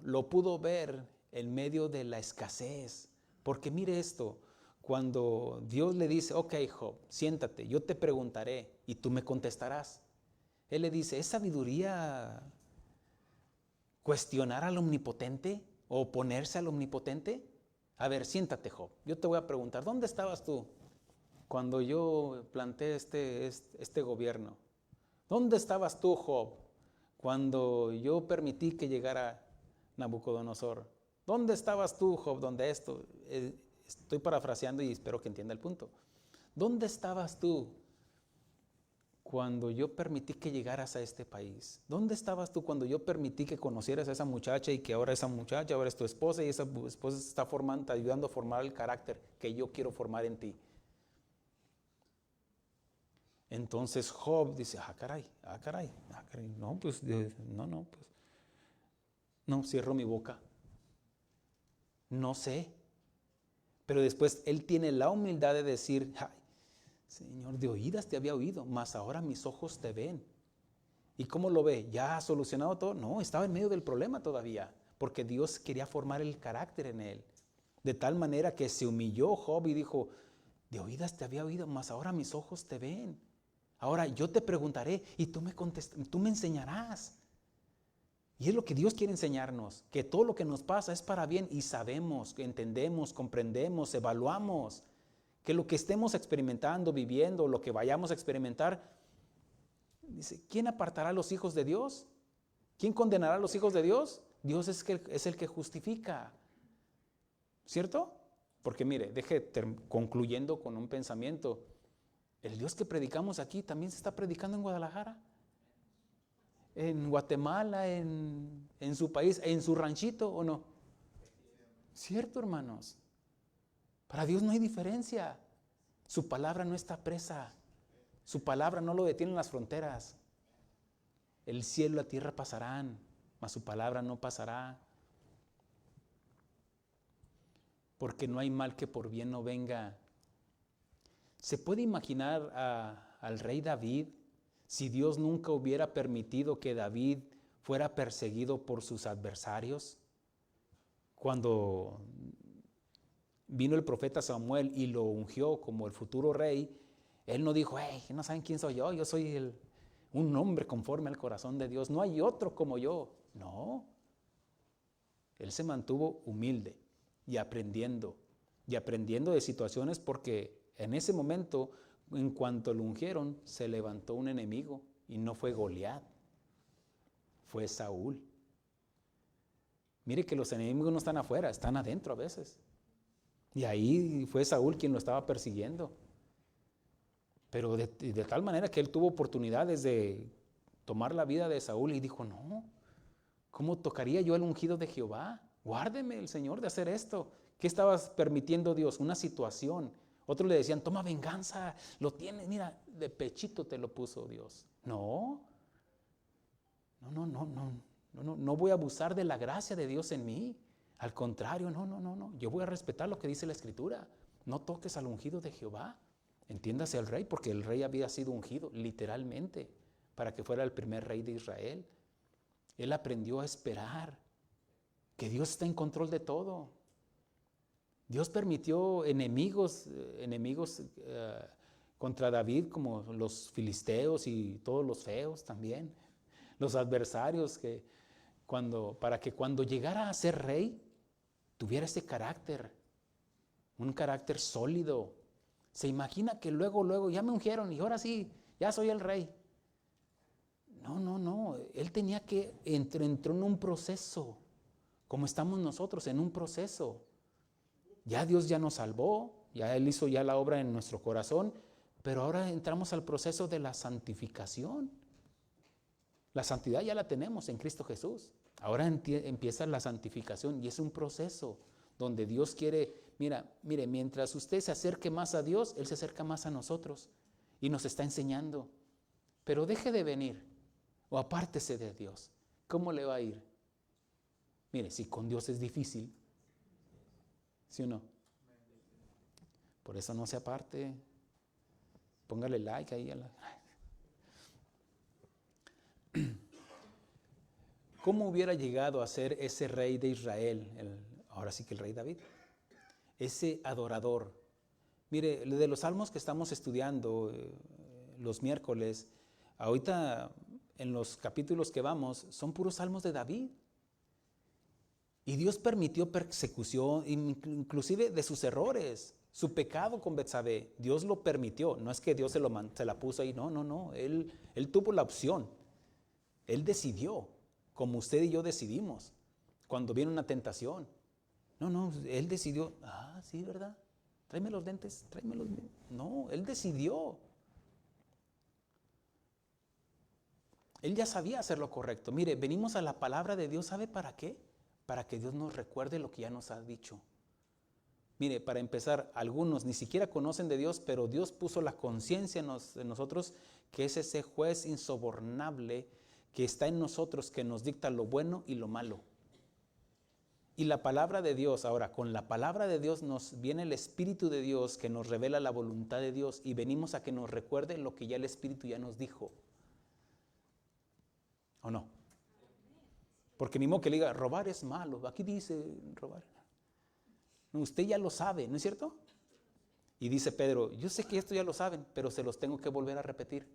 lo pudo ver en medio de la escasez. Porque mire esto. Cuando Dios le dice, ok, Job, siéntate, yo te preguntaré y tú me contestarás. Él le dice, ¿es sabiduría cuestionar al omnipotente o oponerse al omnipotente? A ver, siéntate, Job. Yo te voy a preguntar, ¿dónde estabas tú cuando yo planteé este gobierno? ¿Dónde estabas tú, Job, cuando yo permití que llegara Nabucodonosor? ¿Dónde estabas tú, Job, donde esto? Estoy parafraseando y espero que entienda el punto. ¿Dónde estabas tú cuando yo permití que llegaras a este país? ¿Dónde estabas tú cuando yo permití que conocieras a esa muchacha y que ahora esa muchacha ahora es tu esposa y esa esposa está ayudando a formar el carácter que yo quiero formar en ti? Entonces Job dice, caray, no, cierro mi boca. No sé. Pero después él tiene la humildad de decir, Señor, de oídas te había oído, mas ahora mis ojos te ven. ¿Y cómo lo ve? ¿Ya ha solucionado todo? No, estaba en medio del problema todavía, porque Dios quería formar el carácter en él. De tal manera que se humilló Job y dijo, de oídas te había oído, mas ahora mis ojos te ven. Ahora yo te preguntaré y tú me enseñarás. Y es lo que Dios quiere enseñarnos, que todo lo que nos pasa es para bien y sabemos, entendemos, comprendemos, evaluamos, que lo que estemos experimentando, viviendo, lo que vayamos a experimentar, dice, ¿quién apartará a los hijos de Dios? ¿Quién condenará a los hijos de Dios? Dios es el que justifica, ¿cierto? Porque mire, concluyendo con un pensamiento, el Dios que predicamos aquí también se está predicando en Guadalajara, en Guatemala, en su país, en su ranchito, ¿o no? ¿Cierto, hermanos? Para Dios no hay diferencia. Su palabra no está presa. Su palabra no lo detiene en las fronteras. El cielo y la tierra pasarán, mas su palabra no pasará. Porque no hay mal que por bien no venga. ¿Se puede imaginar al rey David si Dios nunca hubiera permitido que David fuera perseguido por sus adversarios? Cuando vino el profeta Samuel y lo ungió como el futuro rey, él no dijo, hey, no saben quién soy yo soy un hombre conforme al corazón de Dios, no hay otro como yo. No, él se mantuvo humilde y aprendiendo de situaciones, porque en ese momento, en cuanto lo ungieron, se levantó un enemigo y no fue Goliat, fue Saúl. Mire que los enemigos no están afuera, están adentro a veces. Y ahí fue Saúl quien lo estaba persiguiendo. Pero de tal manera que él tuvo oportunidades de tomar la vida de Saúl y dijo, no, ¿cómo tocaría yo el ungido de Jehová? Guárdeme el Señor de hacer esto. ¿Qué estabas permitiendo Dios? Una situación. Otros le decían, toma venganza, lo tienes, mira, de pechito te lo puso Dios. No voy a abusar de la gracia de Dios en mí. Al contrario, no. Yo voy a respetar lo que dice la Escritura. No toques al ungido de Jehová. Entiéndase al rey, porque el rey había sido ungido, literalmente, para que fuera el primer rey de Israel. Él aprendió a esperar, que Dios está en control de todo. Dios permitió enemigos contra David, como los filisteos y todos los feos también. Los adversarios para que cuando llegara a ser rey, tuviera ese carácter, un carácter sólido. Se imagina que luego ya me ungieron y ahora sí, ya soy el rey. No, él tenía que entró en un proceso, como estamos nosotros, en un proceso. Ya Dios ya nos salvó, ya Él hizo ya la obra en nuestro corazón, pero ahora entramos al proceso de la santificación. La santidad ya la tenemos en Cristo Jesús. Ahora empieza la santificación y es un proceso donde Dios quiere, mire, mientras usted se acerque más a Dios, Él se acerca más a nosotros y nos está enseñando. Pero deje de venir o apártese de Dios. ¿Cómo le va a ir? Mire, si con Dios es difícil, ¿sí o no? Por eso no se aparte. Póngale like ahí a la... ¿Cómo hubiera llegado a ser ese rey de Israel, ahora sí que el rey David? Ese adorador. Mire, de los salmos que estamos estudiando los miércoles, ahorita en los capítulos que vamos, son puros salmos de David. Y Dios permitió persecución, inclusive de sus errores, su pecado con Betsabé. Dios lo permitió, no es que Dios se la puso ahí, no. Él tuvo la opción. Él decidió, como usted y yo decidimos, cuando viene una tentación. Él decidió, sí, ¿verdad? Tráeme los lentes, tráemelos. No, Él decidió. Él ya sabía hacer lo correcto. Mire, venimos a la palabra de Dios, ¿sabe para qué? Para que Dios nos recuerde lo que ya nos ha dicho. Mire, para empezar, algunos ni siquiera conocen de Dios, pero Dios puso la conciencia en nosotros, que es ese juez insobornable que está en nosotros, que nos dicta lo bueno y lo malo. Y la palabra de Dios, ahora, con la palabra de Dios nos viene el Espíritu de Dios que nos revela la voluntad de Dios y venimos a que nos recuerde lo que ya el Espíritu ya nos dijo. ¿O no? Porque ni modo que le diga, robar es malo. Aquí dice robar. No, usted ya lo sabe, ¿no es cierto? Y dice Pedro, yo sé que esto ya lo saben, pero se los tengo que volver a repetir.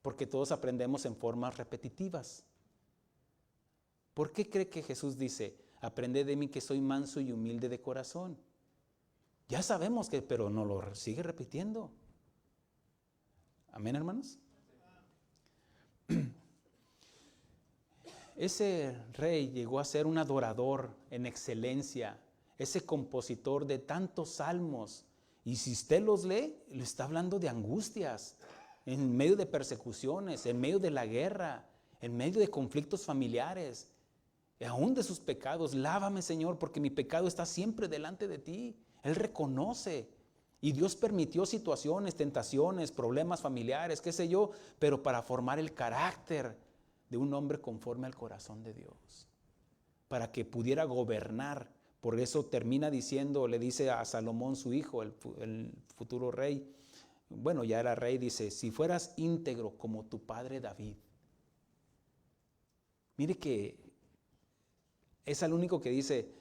porque todos aprendemos en formas repetitivas. ¿Por qué cree que Jesús dice, aprended de mí que soy manso y humilde de corazón? Ya sabemos que, pero no lo sigue repitiendo. Amén, hermanos. Ese rey llegó a ser un adorador en excelencia, ese compositor de tantos salmos. Y si usted los lee, le está hablando de angustias, en medio de persecuciones, en medio de la guerra, en medio de conflictos familiares, aún de sus pecados. Lávame, Señor, porque mi pecado está siempre delante de ti. Él reconoce. Y Dios permitió situaciones, tentaciones, problemas familiares, qué sé yo, pero para formar el carácter de un hombre conforme al corazón de Dios, para que pudiera gobernar. Por eso termina diciendo, le dice a Salomón su hijo, el futuro rey, bueno, ya era rey, dice, si fueras íntegro como tu padre David. Mire que es el único que dice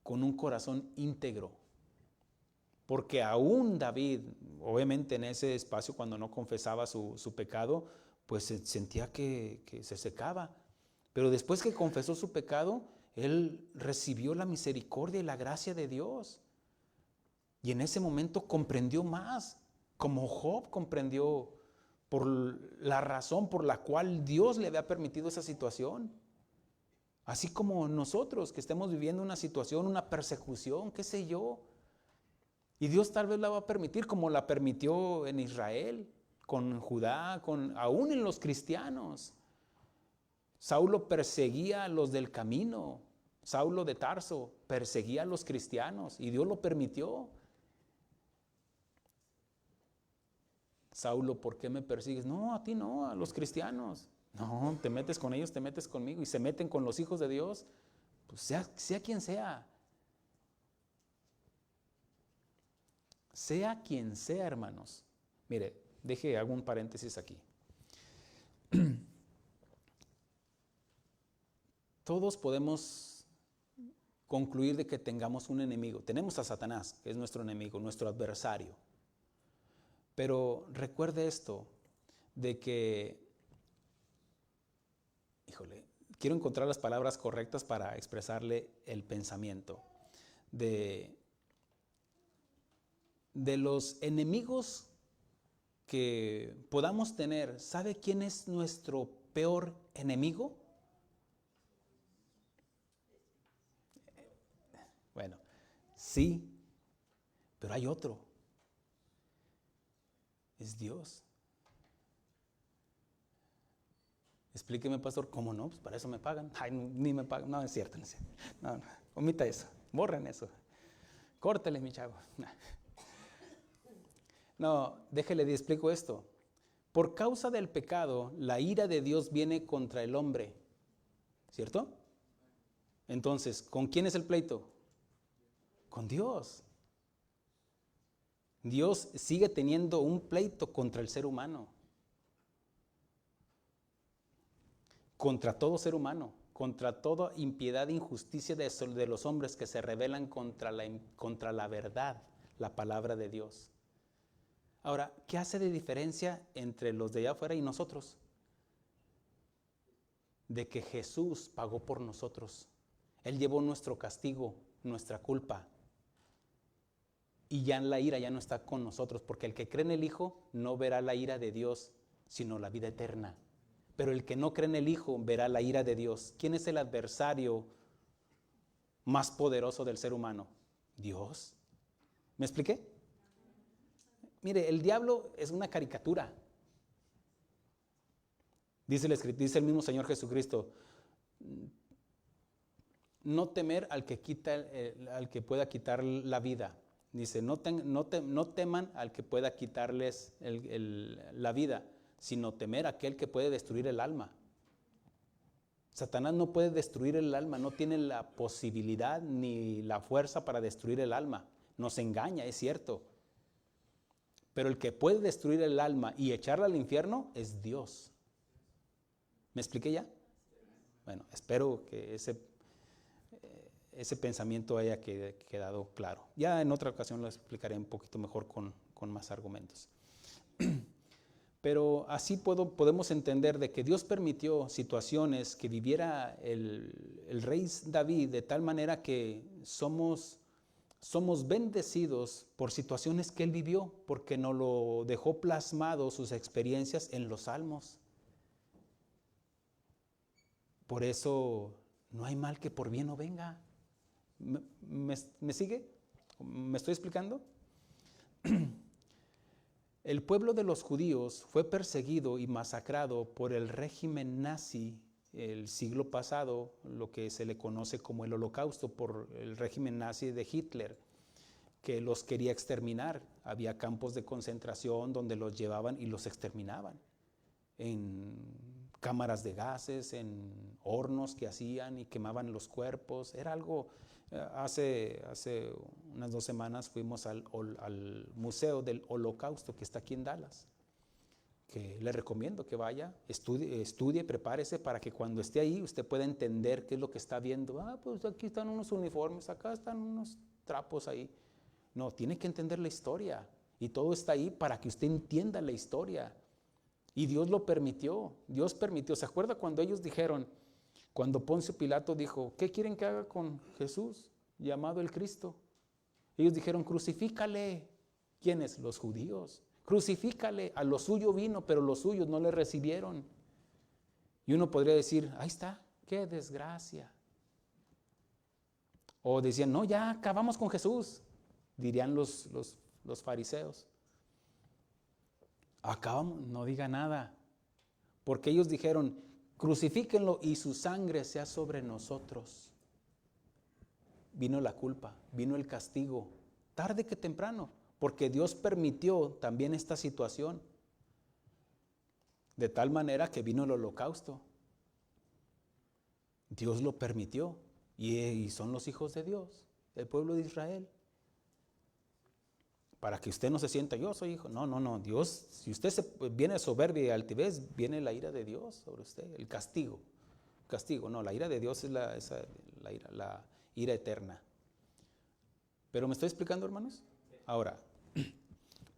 con un corazón íntegro. Porque aún David, obviamente en ese espacio cuando no confesaba su pecado, pues sentía que se secaba. Pero después que confesó su pecado, él recibió la misericordia y la gracia de Dios. Y en ese momento comprendió más, como Job comprendió por la razón por la cual Dios le había permitido esa situación. Así como nosotros que estemos viviendo una situación, una persecución, qué sé yo. Y Dios tal vez la va a permitir como la permitió en Israel, con Judá, aún en los cristianos. Saulo perseguía a los del camino. Saulo de Tarso perseguía a los cristianos y Dios lo permitió. Saulo, ¿por qué me persigues? No, a ti no, a los cristianos. No, te metes con ellos, te metes conmigo. Y se meten con los hijos de Dios, pues sea quien sea. Sea quien sea, hermanos. Mire, hago un paréntesis aquí. Todos podemos concluir de que tengamos un enemigo. Tenemos a Satanás, que es nuestro enemigo, nuestro adversario. Pero recuerde esto, de que, quiero encontrar las palabras correctas para expresarle el pensamiento. De los enemigos que podamos tener, ¿sabe quién es nuestro peor enemigo? Bueno, sí, pero hay otro. Es Dios. Explíqueme, pastor, ¿cómo no? Pues para eso me pagan. Ay, ni me pagan. No, es cierto, no es cierto. No, omita eso, borren eso. Córtele, mi chavo. No, déjele, le explico esto. Por causa del pecado, la ira de Dios viene contra el hombre. ¿Cierto? Entonces, ¿con quién es el pleito? Con Dios. Dios sigue teniendo un pleito contra el ser humano. Contra todo ser humano, contra toda impiedad e injusticia de los hombres que se rebelan contra la verdad, la palabra de Dios. Ahora, ¿qué hace de diferencia entre los de allá afuera y nosotros? De que Jesús pagó por nosotros. Él llevó nuestro castigo, nuestra culpa. Y ya la ira ya no está con nosotros, porque el que cree en el Hijo no verá la ira de Dios, sino la vida eterna. Pero el que no cree en el Hijo verá la ira de Dios. ¿Quién es el adversario más poderoso del ser humano? Dios. ¿Me expliqué? Mire, el diablo es una caricatura. Dice el mismo Señor Jesucristo, no temer al que pueda quitar la vida. Dice, no teman al que pueda quitarles la vida, sino temer a aquel que puede destruir el alma. Satanás no puede destruir el alma, no tiene la posibilidad ni la fuerza para destruir el alma. Nos engaña, es cierto. Pero el que puede destruir el alma y echarla al infierno es Dios. ¿Me expliqué ya? Bueno, espero que ese pensamiento haya quedado claro. Ya en otra ocasión lo explicaré un poquito mejor con más argumentos. Pero así podemos entender de que Dios permitió situaciones que viviera el rey David de tal manera que somos bendecidos por situaciones que él vivió, porque nos lo dejó plasmado sus experiencias en los salmos. Por eso no hay mal que por bien no venga. ¿Me sigue? ¿Me estoy explicando? El pueblo de los judíos fue perseguido y masacrado por el régimen nazi el siglo pasado, lo que se le conoce como el Holocausto, por el régimen nazi de Hitler, que los quería exterminar. Había campos de concentración donde los llevaban y los exterminaban, en cámaras de gases, en hornos que hacían y quemaban los cuerpos. Era algo, hace unas 2 semanas fuimos al Museo del Holocausto que está aquí en Dallas, que le recomiendo que vaya, estudie, prepárese para que cuando esté ahí usted pueda entender qué es lo que está viendo. Pues aquí están unos uniformes, acá están unos trapos ahí. No, tiene que entender la historia y todo está ahí para que usted entienda la historia. Y Dios lo permitió, Dios permitió. ¿Se acuerda cuando ellos dijeron, cuando Poncio Pilato dijo, ¿qué quieren que haga con Jesús, llamado el Cristo? Ellos dijeron, crucifícale. ¿Quiénes? Los judíos. Crucifícale. A lo suyo vino, pero los suyos no le recibieron. Y uno podría decir, ahí está, qué desgracia. O decían, no, ya acabamos con Jesús, dirían los fariseos. Acabamos, no diga nada, porque ellos dijeron, crucifíquenlo y su sangre sea sobre nosotros. Vino la culpa, vino el castigo, tarde que temprano, porque Dios permitió también esta situación, de tal manera que vino el holocausto. Dios lo permitió, y son los hijos de Dios, el pueblo de Israel. Para que usted no se sienta, yo soy hijo. No, Dios, si usted viene soberbia y altivez, viene la ira de Dios sobre usted, el castigo. No, la ira de Dios es la ira eterna. ¿Pero me estoy explicando, hermanos? Ahora,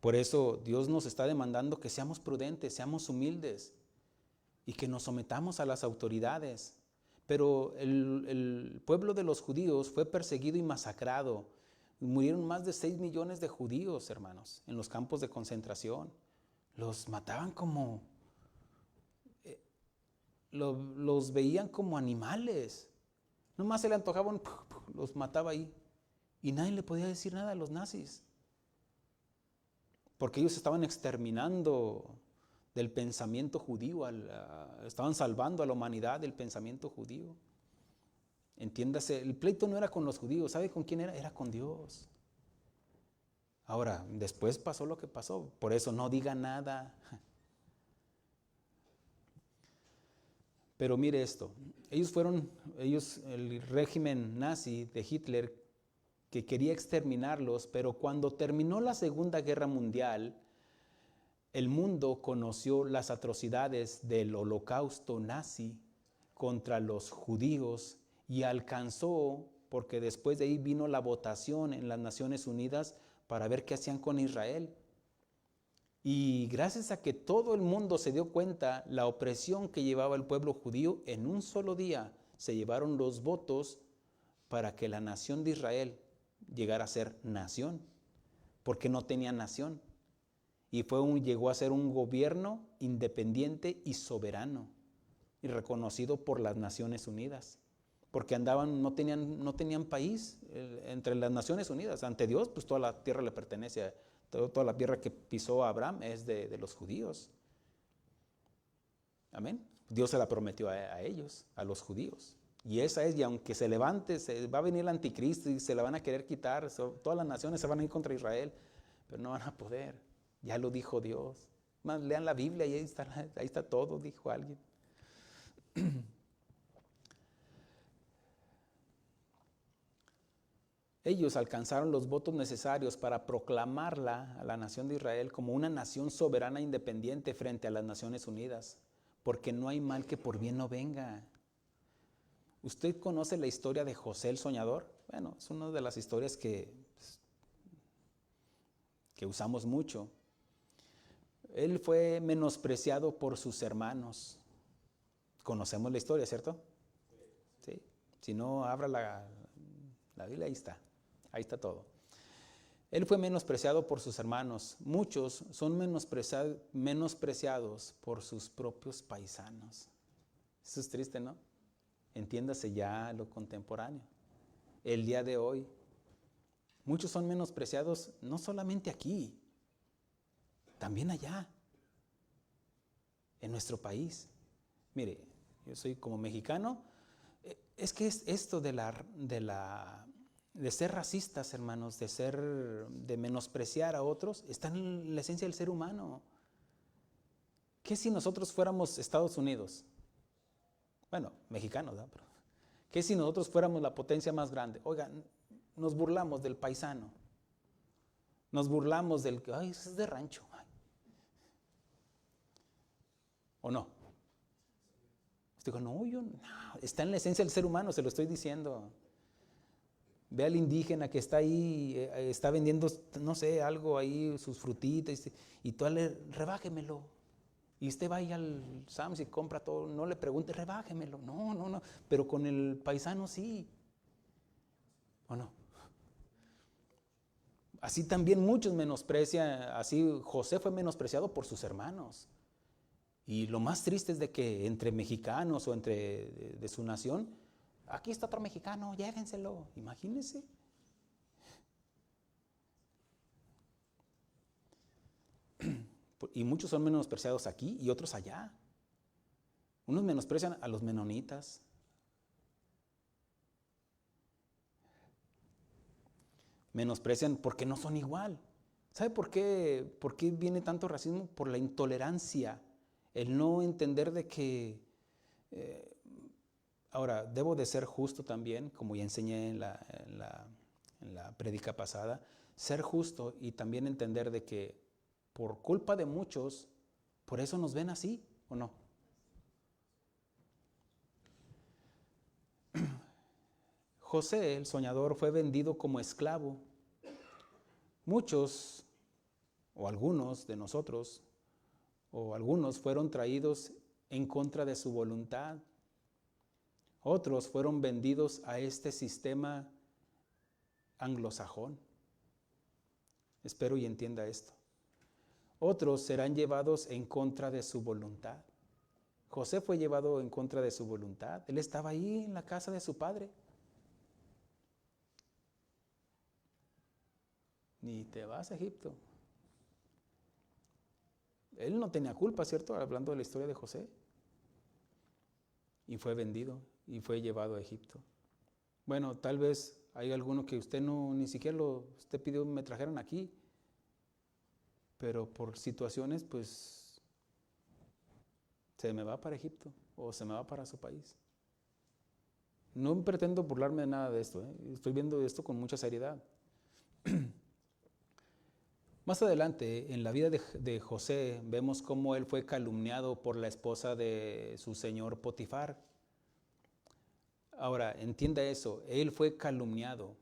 por eso Dios nos está demandando que seamos prudentes, seamos humildes y que nos sometamos a las autoridades. Pero el pueblo de los judíos fue perseguido y masacrado. Murieron más de 6 millones de judíos, hermanos, en los campos de concentración. Los mataban como, los veían como animales. Nomás se le antojaban, los mataba ahí. Y nadie le podía decir nada a los nazis. Porque ellos estaban exterminando del pensamiento judío, estaban salvando a la humanidad del pensamiento judío. Entiéndase, el pleito no era con los judíos, ¿sabe con quién era? Era con Dios. Ahora, después pasó lo que pasó, por eso no diga nada. Pero mire esto, el régimen nazi de Hitler, que quería exterminarlos, pero cuando terminó la Segunda Guerra Mundial, el mundo conoció las atrocidades del holocausto nazi contra los judíos y alcanzó, porque después de ahí vino la votación en las Naciones Unidas para ver qué hacían con Israel. Y gracias a que todo el mundo se dio cuenta la opresión que llevaba el pueblo judío, en un solo día se llevaron los votos para que la nación de Israel llegara a ser nación, porque no tenía nación. Y llegó a ser un gobierno independiente y soberano, y reconocido por las Naciones Unidas, porque no tenían país entre las Naciones Unidas. Ante Dios, pues toda la tierra le pertenece, toda la tierra que pisó Abraham es de los judíos. Amén. Dios se la prometió a ellos, a los judíos. Y esa es, y aunque se levante, va a venir el anticristo y se la van a querer quitar, todas las naciones se van a ir contra Israel, pero no van a poder. Ya lo dijo Dios. Más, lean la Biblia y ahí está todo, dijo alguien. Ellos alcanzaron los votos necesarios para proclamarla a la nación de Israel como una nación soberana e independiente frente a las Naciones Unidas, porque no hay mal que por bien no venga. ¿Usted conoce la historia de José el Soñador? Bueno, es una de las historias que usamos mucho. Él fue menospreciado por sus hermanos. Conocemos la historia, ¿cierto? Sí. Si no, abra la Biblia, ahí está todo. Él fue menospreciado por sus hermanos. Muchos son menospreciados por sus propios paisanos. Eso es triste, ¿no? Entiéndase ya lo contemporáneo. El día de hoy, muchos son menospreciados no solamente aquí, también allá, en nuestro país. Mire, yo soy como mexicano, es que es esto de ser racistas, hermanos, de menospreciar a otros, está en la esencia del ser humano. ¿Qué si nosotros fuéramos Estados Unidos? Bueno, mexicanos, ¿no? Pero, ¿qué si nosotros fuéramos la potencia más grande? Oigan, nos burlamos del paisano. Nos burlamos del que, ay, eso es de rancho. Ay. ¿O no? Usted dijo, no, está en la esencia del ser humano, se lo estoy diciendo. Ve al indígena que está ahí, está vendiendo, no sé, algo ahí, sus frutitas, y tú rebájemelo. Y usted va ahí al Sam's y compra todo, no le pregunte, rebájemelo. No, pero con el paisano sí. ¿O no? Así también muchos menosprecian, así José fue menospreciado por sus hermanos. Y lo más triste es de que entre mexicanos o entre de su nación, aquí está otro mexicano, llévenselo, imagínense. Y muchos son menospreciados aquí y otros allá. Unos menosprecian a los menonitas. Menosprecian porque no son igual. ¿Sabe por qué viene tanto racismo? Por la intolerancia, el no entender de que... ahora, debo de ser justo también, como ya enseñé en la prédica pasada, ser justo y también entender de que por culpa de muchos, por eso nos ven así, ¿o no? José, el soñador, fue vendido como esclavo. Muchos, o algunos de nosotros, o algunos fueron traídos en contra de su voluntad. Otros fueron vendidos a este sistema anglosajón. Espero y entienda esto. Otros serán llevados en contra de su voluntad. José fue llevado en contra de su voluntad. Él estaba ahí en la casa de su padre. Ni te vas a Egipto. Él no tenía culpa, ¿cierto? Hablando de la historia de José. Y fue vendido y fue llevado a Egipto. Bueno, tal vez hay alguno que usted ni siquiera usted pidió me trajeran aquí. Pero por situaciones, pues, se me va para Egipto o se me va para su país. No pretendo burlarme de nada de esto, estoy viendo esto con mucha seriedad. Más adelante, en la vida de José, vemos cómo él fue calumniado por la esposa de su señor Potifar. Ahora, entienda eso, él fue calumniado.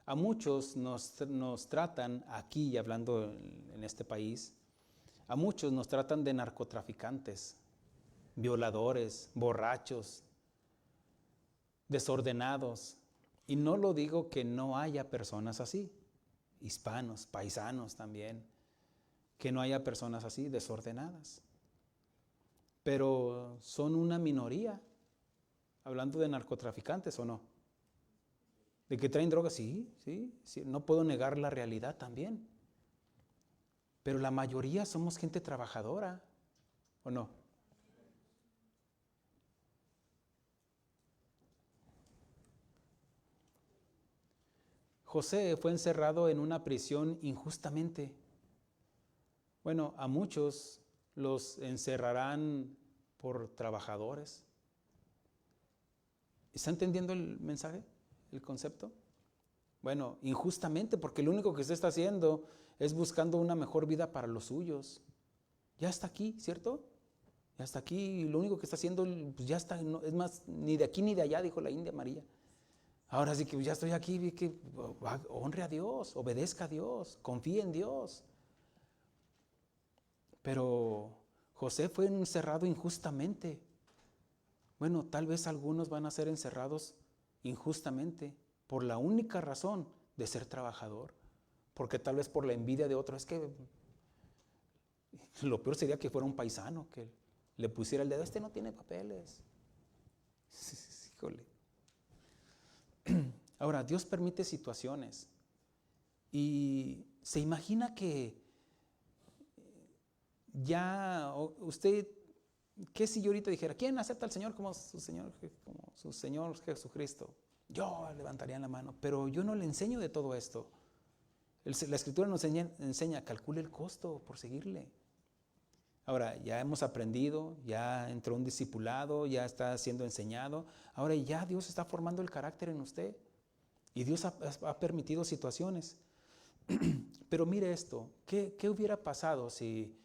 A muchos nos tratan aquí, hablando en este país, a muchos nos tratan de narcotraficantes, violadores, borrachos, desordenados. Y no lo digo que no haya personas así, hispanos, paisanos también, que no haya personas así, desordenadas. Pero son una minoría, hablando de narcotraficantes o no. ¿De que traen drogas? Sí, no puedo negar la realidad también. Pero la mayoría somos gente trabajadora, ¿o no? José fue encerrado en una prisión injustamente. Bueno, a muchos los encerrarán por trabajadores. ¿Está entendiendo el mensaje? ¿El concepto? Bueno, injustamente, porque lo único que usted está haciendo es buscando una mejor vida para los suyos. Ya está aquí, ¿cierto? Ya está aquí, y lo único que está haciendo, pues ya está, no, es más, ni de aquí ni de allá, dijo la India María. Ahora sí que ya estoy aquí, que honre a Dios, obedezca a Dios, confíe en Dios. Pero José fue encerrado injustamente. Bueno, tal vez algunos van a ser encerrados injustamente por la única razón de ser trabajador. Porque tal vez por la envidia de otros. Es que lo peor sería que fuera un paisano que le pusiera el dedo. Este no tiene papeles. Híjole. Ahora, Dios permite situaciones. Y se imagina que ya usted, ¿qué si yo ahorita dijera, ¿quién acepta al Señor como su Señor Jesucristo? Yo levantaría la mano, pero yo no le enseño de todo esto. La Escritura nos enseña, calcule el costo por seguirle. Ahora, ya hemos aprendido, ya entró un discipulado, ya está siendo enseñado. Ahora ya Dios está formando el carácter en usted. Y Dios ha permitido situaciones. Pero mire esto, ¿qué hubiera pasado si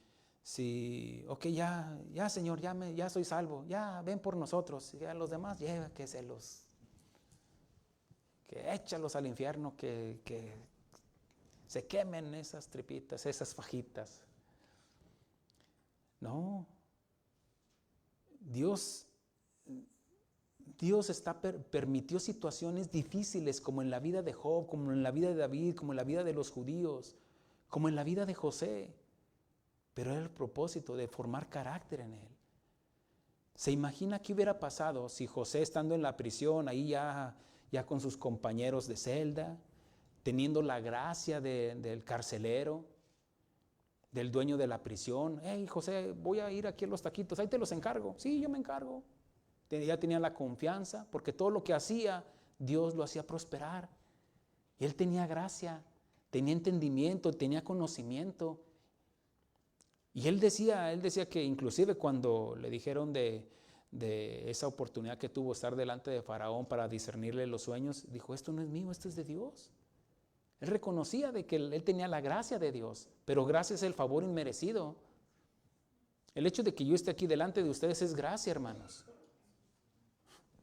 ok, ya Señor, ya soy salvo, ya ven por nosotros, ya los demás, que échalos al infierno, que se quemen esas tripitas, esas fajitas? No, Dios permitió situaciones difíciles como en la vida de Job, como en la vida de David, como en la vida de los judíos, como en la vida de José. Pero era el propósito de formar carácter en él. ¿Se imagina qué hubiera pasado si José, estando en la prisión, ahí ya con sus compañeros de celda, teniendo la gracia del carcelero, del dueño de la prisión? Hey, José, voy a ir aquí a los taquitos, ahí te los encargo. Sí, yo me encargo. Ya tenía la confianza, porque todo lo que hacía, Dios lo hacía prosperar. Y él tenía gracia, tenía entendimiento, tenía conocimiento. Y él decía que inclusive cuando le dijeron de esa oportunidad que tuvo estar delante de Faraón para discernirle los sueños, dijo, esto no es mío, esto es de Dios. Él reconocía de que él tenía la gracia de Dios, pero gracia es el favor inmerecido. El hecho de que yo esté aquí delante de ustedes es gracia, hermanos.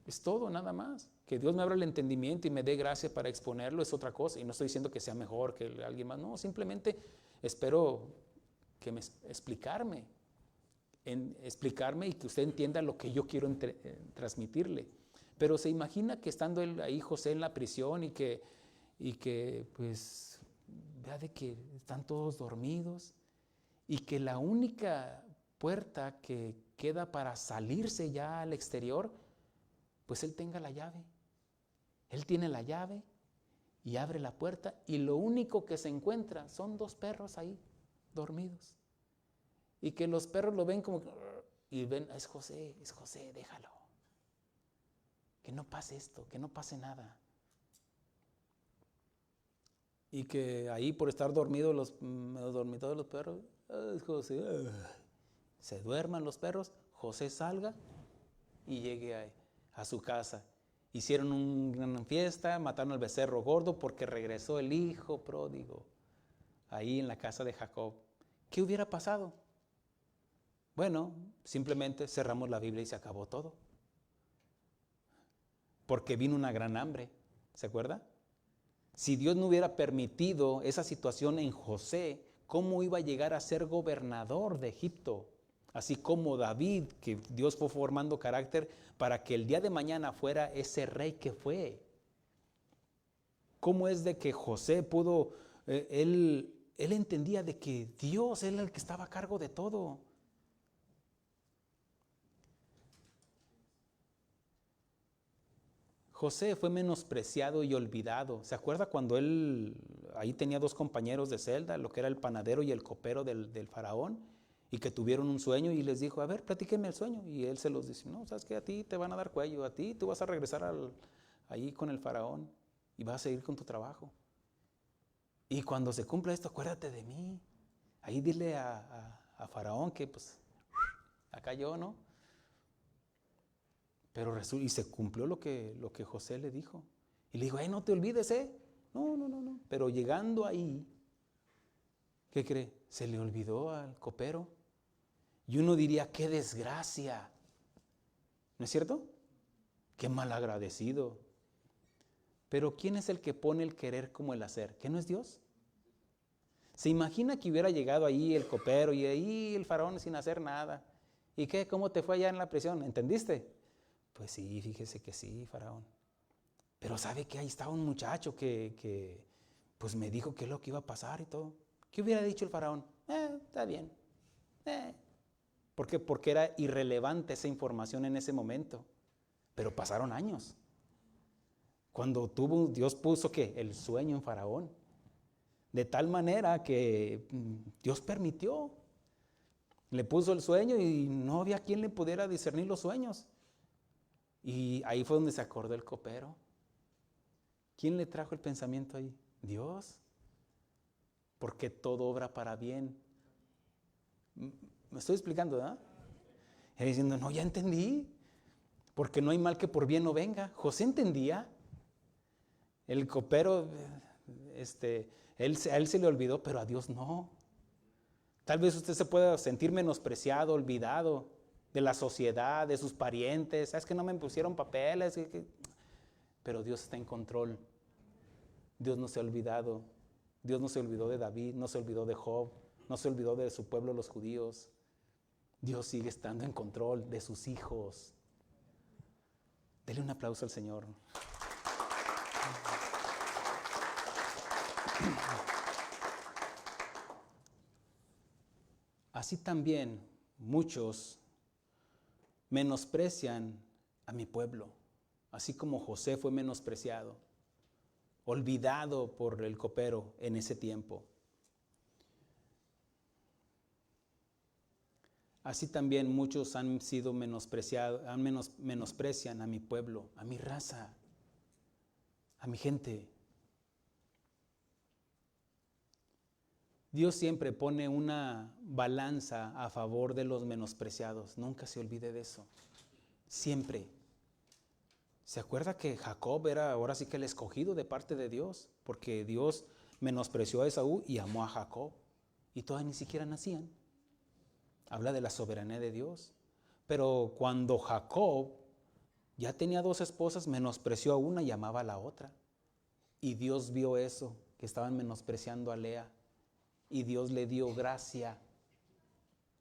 Es todo, nada más. Que Dios me abra el entendimiento y me dé gracia para exponerlo es otra cosa. Y no estoy diciendo que sea mejor que alguien más, no, simplemente espero explicarme y que usted entienda lo que yo quiero transmitirle. Pero se imagina que estando ahí José en la prisión y que pues vea de que están todos dormidos y que la única puerta que queda para salirse ya al exterior, pues él tenga la llave. Él tiene la llave y abre la puerta y lo único que se encuentra son 2 perros ahí dormidos. Y que los perros lo ven como y ven, es José, déjalo. Que no pase esto, que no pase nada. Y que ahí por estar dormidos los perros, José, se duerman los perros, José salga y llegue a su casa. Hicieron una gran fiesta, mataron al becerro gordo porque regresó el hijo pródigo ahí en la casa de Jacob. ¿Qué hubiera pasado? Bueno, simplemente cerramos la Biblia y se acabó todo. Porque vino una gran hambre, ¿se acuerda? Si Dios no hubiera permitido esa situación en José, ¿cómo iba a llegar a ser gobernador de Egipto? Así como David, que Dios fue formando carácter para que el día de mañana fuera ese rey que fue. ¿Cómo es de que José pudo, él entendía de que Dios era el que estaba a cargo de todo? José fue menospreciado y olvidado. ¿Se acuerda cuando él ahí tenía 2 compañeros de celda, lo que era el panadero y el copero del faraón, y que tuvieron un sueño y les dijo, a ver, platíquenme el sueño? Y él se los dice, no, ¿sabes qué? A ti te van a dar cuello, a ti tú vas a regresar ahí con el faraón y vas a seguir con tu trabajo. Y cuando se cumpla esto, acuérdate de mí. Ahí dile a faraón que pues acá yo, ¿no? Pero y se cumplió lo que José le dijo. Y le dijo, no te olvides, No. Pero llegando ahí, ¿qué cree? Se le olvidó al copero. Y uno diría, qué desgracia. ¿No es cierto? Qué malagradecido. Pero ¿quién es el que pone el querer como el hacer? ¿Qué no es Dios? ¿Se imagina que hubiera llegado ahí el copero y ahí el faraón sin hacer nada? ¿Y qué? ¿Cómo te fue allá en la prisión? ¿Entendiste? Pues sí, fíjese que sí, faraón. Pero ¿sabe qué? Ahí estaba un muchacho que pues me dijo qué es lo que iba a pasar y todo. ¿Qué hubiera dicho el faraón? Está bien. ¿Por qué? Porque era irrelevante esa información en ese momento. Pero pasaron años. Cuando Dios puso ¿qué? El sueño en faraón. De tal manera que Dios permitió. Le puso el sueño y no había quien le pudiera discernir los sueños. Y ahí fue donde se acordó el copero. ¿Quién le trajo el pensamiento ahí? Dios. Porque todo obra para bien. ¿Me estoy explicando, verdad? Él diciendo, no, ya entendí. Porque no hay mal que por bien no venga. José entendía. El copero, a él se le olvidó, pero a Dios no. Tal vez usted se pueda sentir menospreciado, olvidado de la sociedad, de sus parientes. Es que no me pusieron papeles. Pero Dios está en control. Dios no se ha olvidado. Dios no se olvidó de David, no se olvidó de Job, no se olvidó de su pueblo, los judíos. Dios sigue estando en control de sus hijos. Dele un aplauso al Señor. Así también muchos menosprecian a mi pueblo, así como José fue menospreciado, olvidado por el copero en ese tiempo. Así también muchos han sido menospreciados, menosprecian a mi pueblo, a mi raza, a mi gente. Dios siempre pone una balanza a favor de los menospreciados. Nunca se olvide de eso. Siempre. ¿Se acuerda que Jacob era ahora sí que el escogido de parte de Dios? Porque Dios menospreció a Esaú y amó a Jacob. Y todavía ni siquiera nacían. Habla de la soberanía de Dios. Pero cuando Jacob ya tenía 2 esposas, menospreció a una y amaba a la otra. Y Dios vio eso, que estaban menospreciando a Lea. Y Dios le dio gracia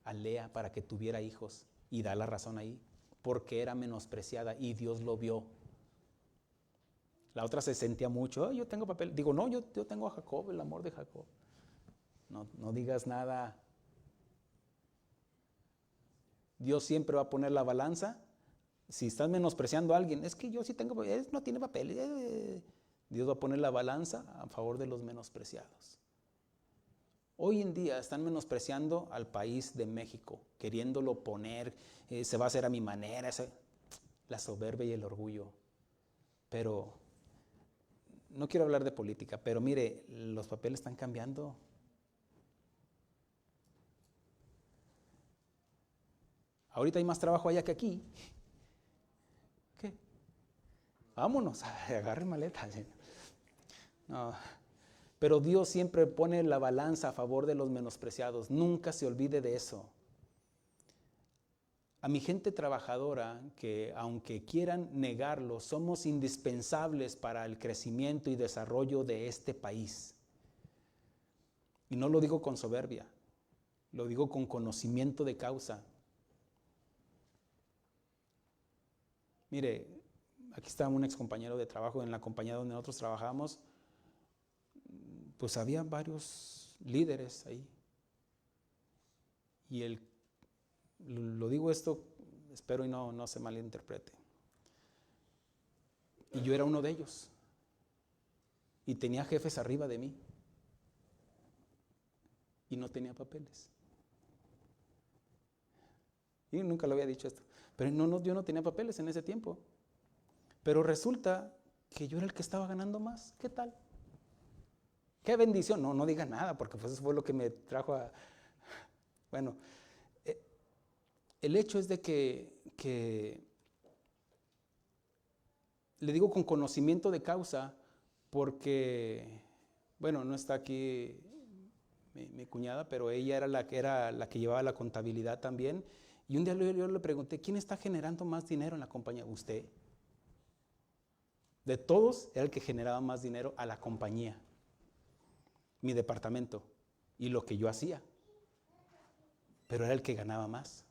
a Lea para que tuviera hijos. Y da la razón ahí, porque era menospreciada y Dios lo vio. La otra se sentía mucho, yo tengo papel. Digo, no, yo tengo a Jacob, el amor de Jacob. No digas nada. Dios siempre va a poner la balanza. Si estás menospreciando a alguien, es que yo sí tengo, él no tiene papel. Dios va a poner la balanza a favor de los menospreciados. Hoy en día están menospreciando al país de México, queriéndolo poner, se va a hacer a mi manera, la soberbia y el orgullo. Pero, no quiero hablar de política, pero mire, los papeles están cambiando. Ahorita hay más trabajo allá que aquí. ¿Qué? Vámonos, agarren maletas. No. Pero Dios siempre pone la balanza a favor de los menospreciados. Nunca se olvide de eso. A mi gente trabajadora, que aunque quieran negarlo, somos indispensables para el crecimiento y desarrollo de este país. Y no lo digo con soberbia, lo digo con conocimiento de causa. Mire, aquí está un ex compañero de trabajo en la compañía donde nosotros trabajamos. Pues había varios líderes ahí. Y lo digo esto, espero y no se malinterprete. Y yo era uno de ellos. Y tenía jefes arriba de mí. Y no tenía papeles. Y nunca lo había dicho esto. Pero yo no tenía papeles en ese tiempo. Pero resulta que yo era el que estaba ganando más. ¿Qué tal? ¡Qué bendición! No diga nada, porque pues eso fue lo que me trajo a... Bueno, el hecho es de que le digo con conocimiento de causa, porque, bueno, no está aquí mi cuñada, pero ella era la que llevaba la contabilidad también. Y un día yo le pregunté, ¿quién está generando más dinero en la compañía? Usted. De todos, era el que generaba más dinero a la compañía. Mi departamento. y lo que yo hacía, pero era el que ganaba más.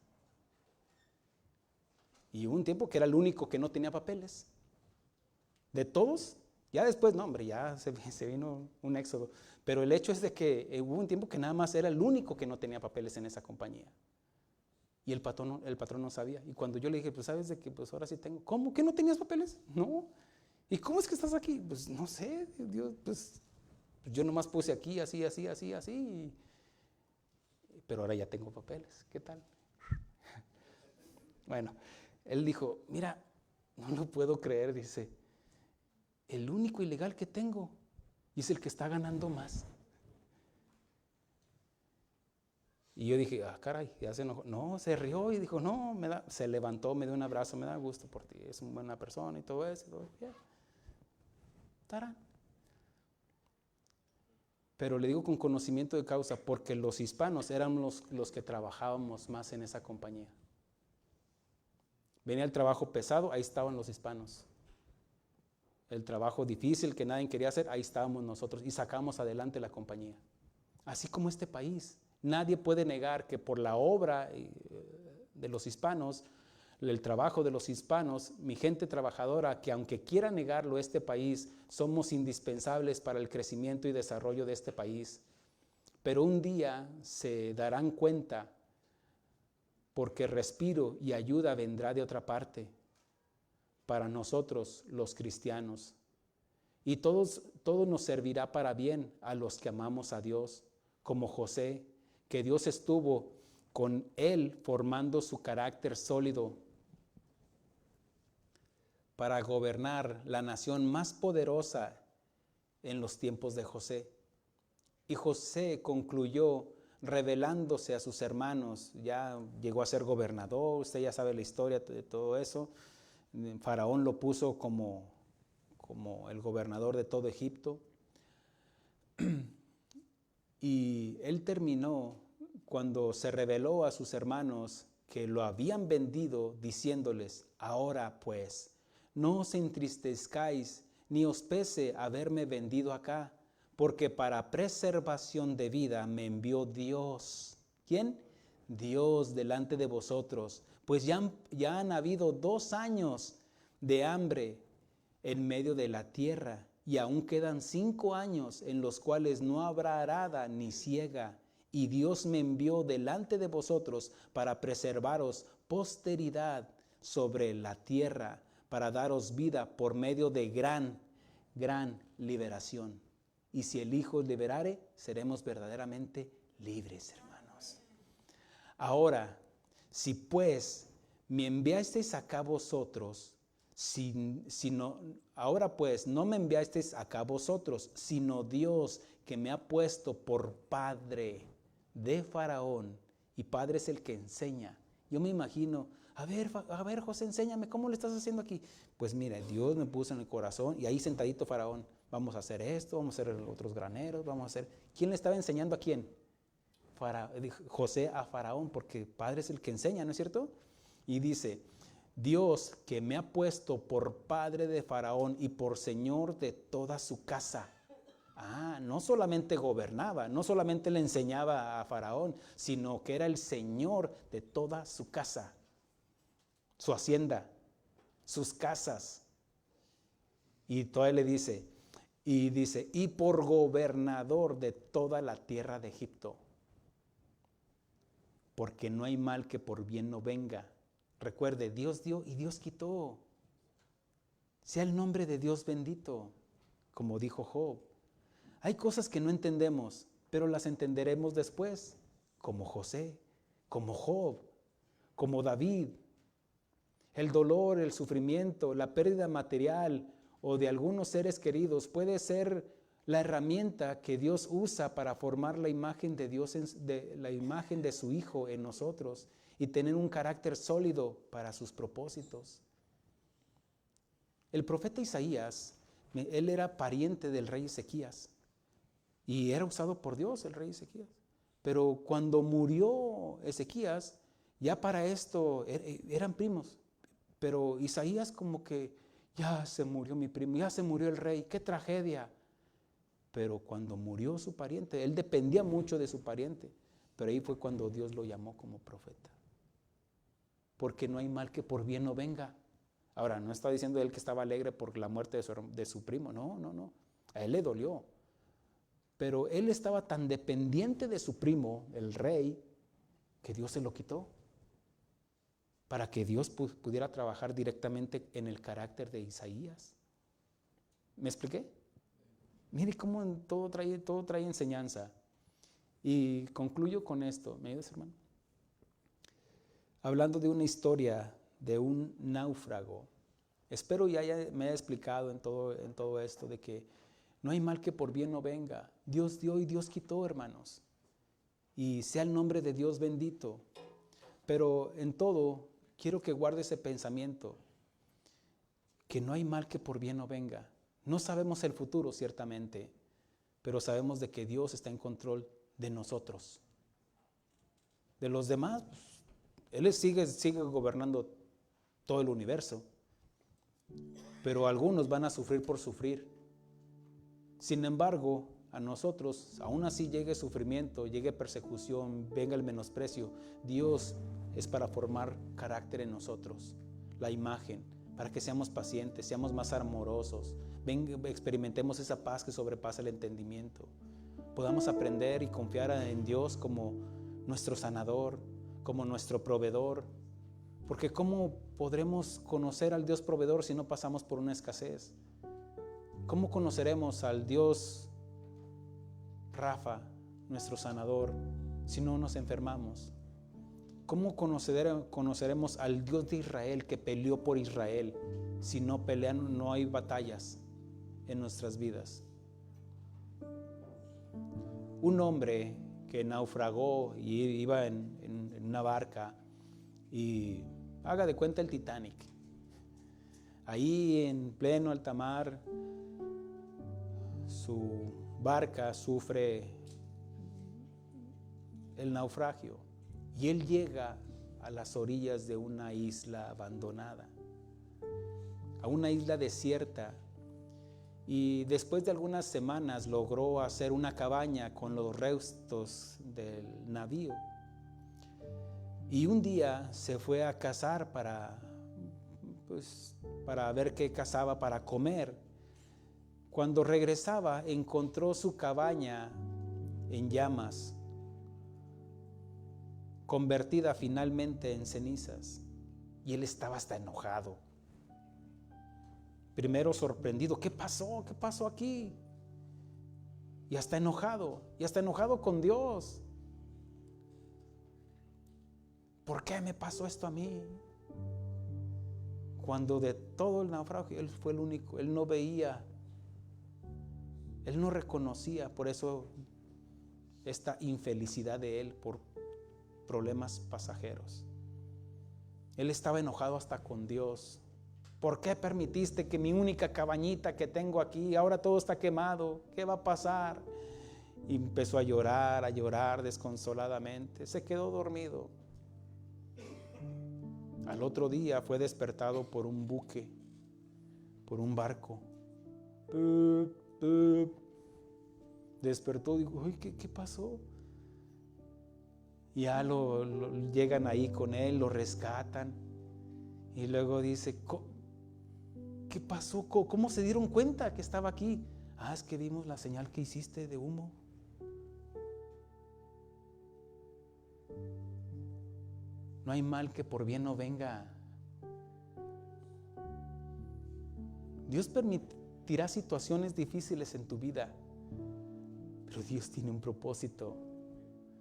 Y hubo un tiempo que era el único que no tenía papeles. De todos, ya después, no hombre, ya se vino un éxodo. Pero el hecho es de que hubo un tiempo que nada más era el único que no tenía papeles en esa compañía. Y el patrón no sabía. Y cuando yo le dije, pues sabes de que pues ahora sí tengo. ¿Cómo que no tenías papeles? No. ¿Y cómo es que estás aquí? Pues no sé, Dios, pues yo nomás puse aquí, así, así, así, así. Pero ahora ya tengo papeles. ¿Qué tal? Bueno, él dijo, mira, no lo puedo creer, dice, el único ilegal que tengo y es el que está ganando más. Y yo dije, caray, ya se enojó. No, se rió y dijo, no, se levantó, me dio un abrazo, me da gusto por ti, es una buena persona y todo eso. Y todo, yeah. Tarán. Pero le digo con conocimiento de causa, porque los hispanos éramos los que trabajábamos más en esa compañía. Venía el trabajo pesado, ahí estaban los hispanos. El trabajo difícil que nadie quería hacer, ahí estábamos nosotros y sacamos adelante la compañía. Así como este país. Nadie puede negar que por la obra de los hispanos, el trabajo de los hispanos, mi gente trabajadora, que aunque quiera negarlo este país, somos indispensables para el crecimiento y desarrollo de este país. Pero un día se darán cuenta, porque respiro y ayuda vendrá de otra parte para nosotros los cristianos. Y todo nos servirá para bien a los que amamos a Dios, como José, que Dios estuvo con él formando su carácter sólido para gobernar la nación más poderosa en los tiempos de José. Y José concluyó revelándose a sus hermanos, ya llegó a ser gobernador, usted ya sabe la historia de todo eso. Faraón lo puso como el gobernador de todo Egipto. Y él terminó cuando se reveló a sus hermanos que lo habían vendido, diciéndoles, ahora pues, no os entristezcáis, ni os pese haberme vendido acá, porque para preservación de vida me envió Dios. ¿Quién? Dios delante de vosotros, pues ya han habido 2 años de hambre en medio de la tierra, y aún quedan 5 años en los cuales no habrá arada ni siega, y Dios me envió delante de vosotros para preservaros posteridad sobre la tierra, para daros vida por medio de gran liberación. Y si el Hijo liberare, seremos verdaderamente libres, hermanos. Ahora, si pues me enviasteis acá vosotros, ahora pues no me enviasteis acá vosotros, sino Dios, que me ha puesto por padre de Faraón, y padre es el que enseña. Yo me imagino, a ver José, enséñame, ¿cómo le estás haciendo aquí? Pues mira, Dios me puso en el corazón, y ahí sentadito Faraón, vamos a hacer esto, vamos a hacer otros graneros, vamos a hacer... ¿Quién le estaba enseñando a quién? José a Faraón, porque padre es el que enseña, ¿no es cierto? Y dice, Dios que me ha puesto por padre de Faraón y por señor de toda su casa. No solamente gobernaba, no solamente le enseñaba a Faraón, sino que era el señor de toda su casa, su hacienda, sus casas. Y todavía le dice, y por gobernador de toda la tierra de Egipto, porque no hay mal que por bien no venga. Recuerde, Dios dio y Dios quitó. Sea el nombre de Dios bendito, como dijo Job. Hay cosas que no entendemos, pero las entenderemos después, como José, como Job, como David. El dolor, el sufrimiento, la pérdida material o de algunos seres queridos puede ser la herramienta que Dios usa para formar la imagen de Dios, la imagen de su Hijo en nosotros, y tener un carácter sólido para sus propósitos. El profeta Isaías, él era pariente del rey Ezequías y era usado por Dios el rey Ezequías. Pero cuando murió Ezequías, ya para esto eran primos. Pero Isaías como que ya se murió mi primo, ya se murió el rey, qué tragedia. Pero cuando murió su pariente, él dependía mucho de su pariente, pero ahí fue cuando Dios lo llamó como profeta. Porque no hay mal que por bien no venga. Ahora, no está diciendo él que estaba alegre por la muerte de su primo, no. A él le dolió. Pero él estaba tan dependiente de su primo, el rey, que Dios se lo quitó. Para que Dios pudiera trabajar directamente en el carácter de Isaías. ¿Me expliqué? Mire cómo todo trae enseñanza. Y concluyo con esto. ¿Me ayudas, hermano? Hablando de una historia de un náufrago. Espero me haya explicado en todo esto de que no hay mal que por bien no venga. Dios dio y Dios quitó, hermanos. Y sea el nombre de Dios bendito. Pero en todo, quiero que guarde ese pensamiento. Que no hay mal que por bien no venga. No sabemos el futuro, ciertamente, pero sabemos de que Dios está en control de nosotros. De los demás, pues, Él sigue gobernando todo el universo, pero algunos van a sufrir por sufrir. Sin embargo, a nosotros, aún así llegue sufrimiento, llegue persecución, venga el menosprecio, Dios es para formar carácter en nosotros, la imagen, para que seamos pacientes, seamos más amorosos, experimentemos esa paz que sobrepasa el entendimiento, podamos aprender y confiar en Dios como nuestro sanador, como nuestro proveedor, porque ¿cómo podremos conocer al Dios proveedor si no pasamos por una escasez? ¿Cómo conoceremos al Dios Rafa, nuestro sanador, si no nos enfermamos? ¿Cómo conoceremos al Dios de Israel que peleó por Israel si no pelean, no hay batallas en nuestras vidas? Un hombre que naufragó y iba en una barca, y haga de cuenta el Titanic. Ahí en pleno alta mar, su barca sufre el naufragio y él llega a las orillas de una isla abandonada, a una isla desierta, y después de algunas semanas logró hacer una cabaña con los restos del navío. Y un día se fue a cazar para ver qué cazaba para comer. Cuando regresaba, encontró su cabaña en llamas, convertida finalmente en cenizas. Y él estaba hasta enojado. Primero sorprendido, ¿qué pasó? ¿Qué pasó aquí? Y hasta enojado con Dios. ¿Por qué me pasó esto a mí? Cuando de todo el naufragio, él fue el único, él no veía, él no reconocía, por eso esta infelicidad de él por problemas pasajeros. Él estaba enojado hasta con Dios. ¿Por qué permitiste que mi única cabañita que tengo aquí, ahora todo está quemado? ¿Qué va a pasar? Y empezó a llorar desconsoladamente. Se quedó dormido. Al otro día fue despertado por un buque, por un barco. Despertó y dijo, uy, ¿qué pasó? Ya llegan ahí con él, lo rescatan. Y luego dice, ¿qué pasó? ¿Cómo se dieron cuenta que estaba aquí? Es que vimos la señal que hiciste de humo. No hay mal que por bien no venga. Dios permitirá situaciones difíciles en tu vida, pero Dios tiene un propósito.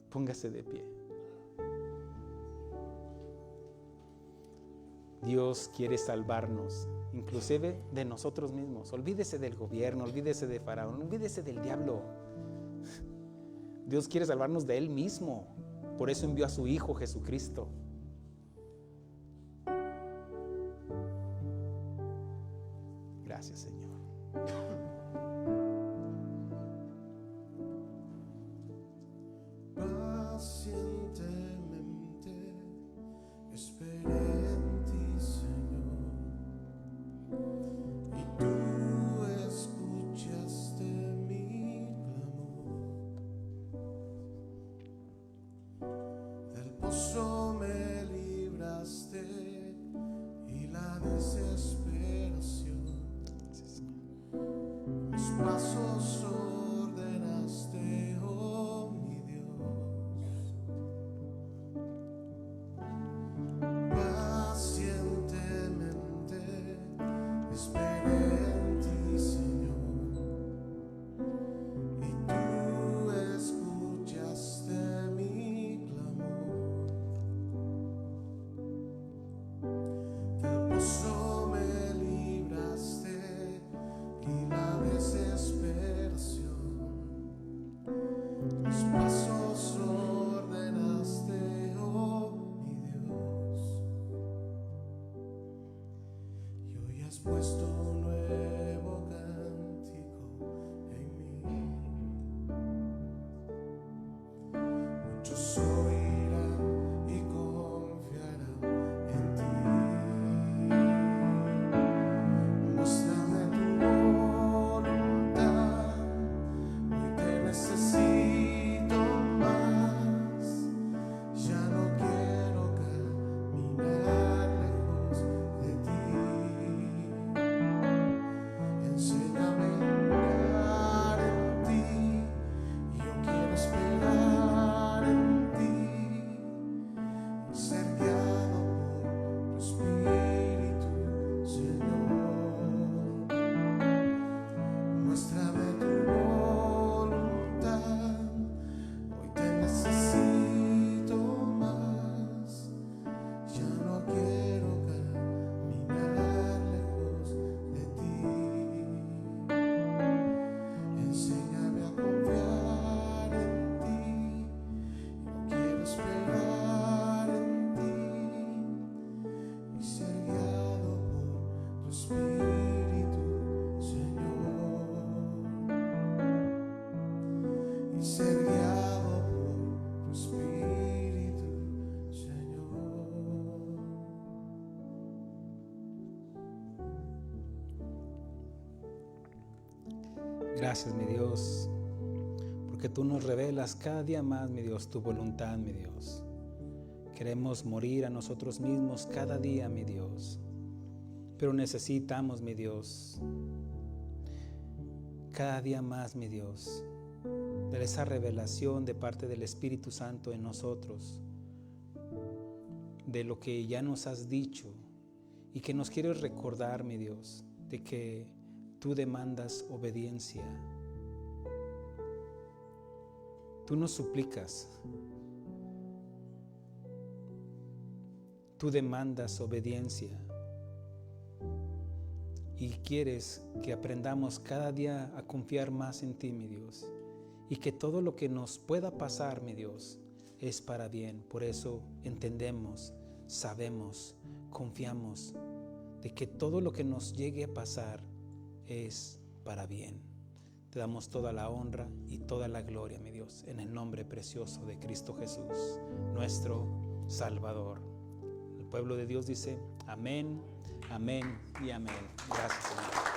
Póngase de pie. Dios quiere salvarnos, inclusive de nosotros mismos. Olvídese del gobierno, olvídese de Faraón, olvídese del diablo. Dios quiere salvarnos de Él mismo. Por eso envió a su Hijo Jesucristo. Gracias, Señor. Pacientemente esperé en ti, Señor, y tú escuchaste mi Mis pasos ordenaste, oh mi Dios. Pacientemente esperé en ti, Señor, y tú escuchaste mi clamor. Del pozo me libraste y la desesperación. Mis pasos ordenaste, oh mi Dios. Y hoy has puesto un nuevo cántico en mí. Muchos oirán y confiarán en ti. Muéstrame tu voluntad, hoy te necesito más. Ya no quiero caminar lejos de ti. Enséñame a andar en ti, yo quiero esperar en ti y ser guiado por tu Espíritu, Señor. Muéstrame tu voluntad, hoy te necesito más. Ya no quiero caminar lejos de ti. Enséñame a confiar en ti, yo quiero esperar en ti y ser guiado por tu Espíritu, Señor. Y ser guiado por tu Espíritu, Señor. Gracias, mi Dios, porque tú nos revelas cada día más, mi Dios, tu voluntad, mi Dios. Queremos morir a nosotros mismos cada día, mi Dios, pero necesitamos, mi Dios, cada día más, mi Dios, de esa revelación de parte del Espíritu Santo en nosotros, de lo que ya nos has dicho y que nos quieres recordar, mi Dios, de que tú demandas obediencia. Tú nos suplicas, tú demandas obediencia y quieres que aprendamos cada día a confiar más en ti, mi Dios, y que todo lo que nos pueda pasar, mi Dios, es para bien. Por eso entendemos, sabemos, confiamos de que todo lo que nos llegue a pasar es para bien. Te damos toda la honra y toda la gloria, mi Dios, en el nombre precioso de Cristo Jesús, nuestro Salvador. El pueblo de Dios dice amén, amén y amén. Gracias, Señor.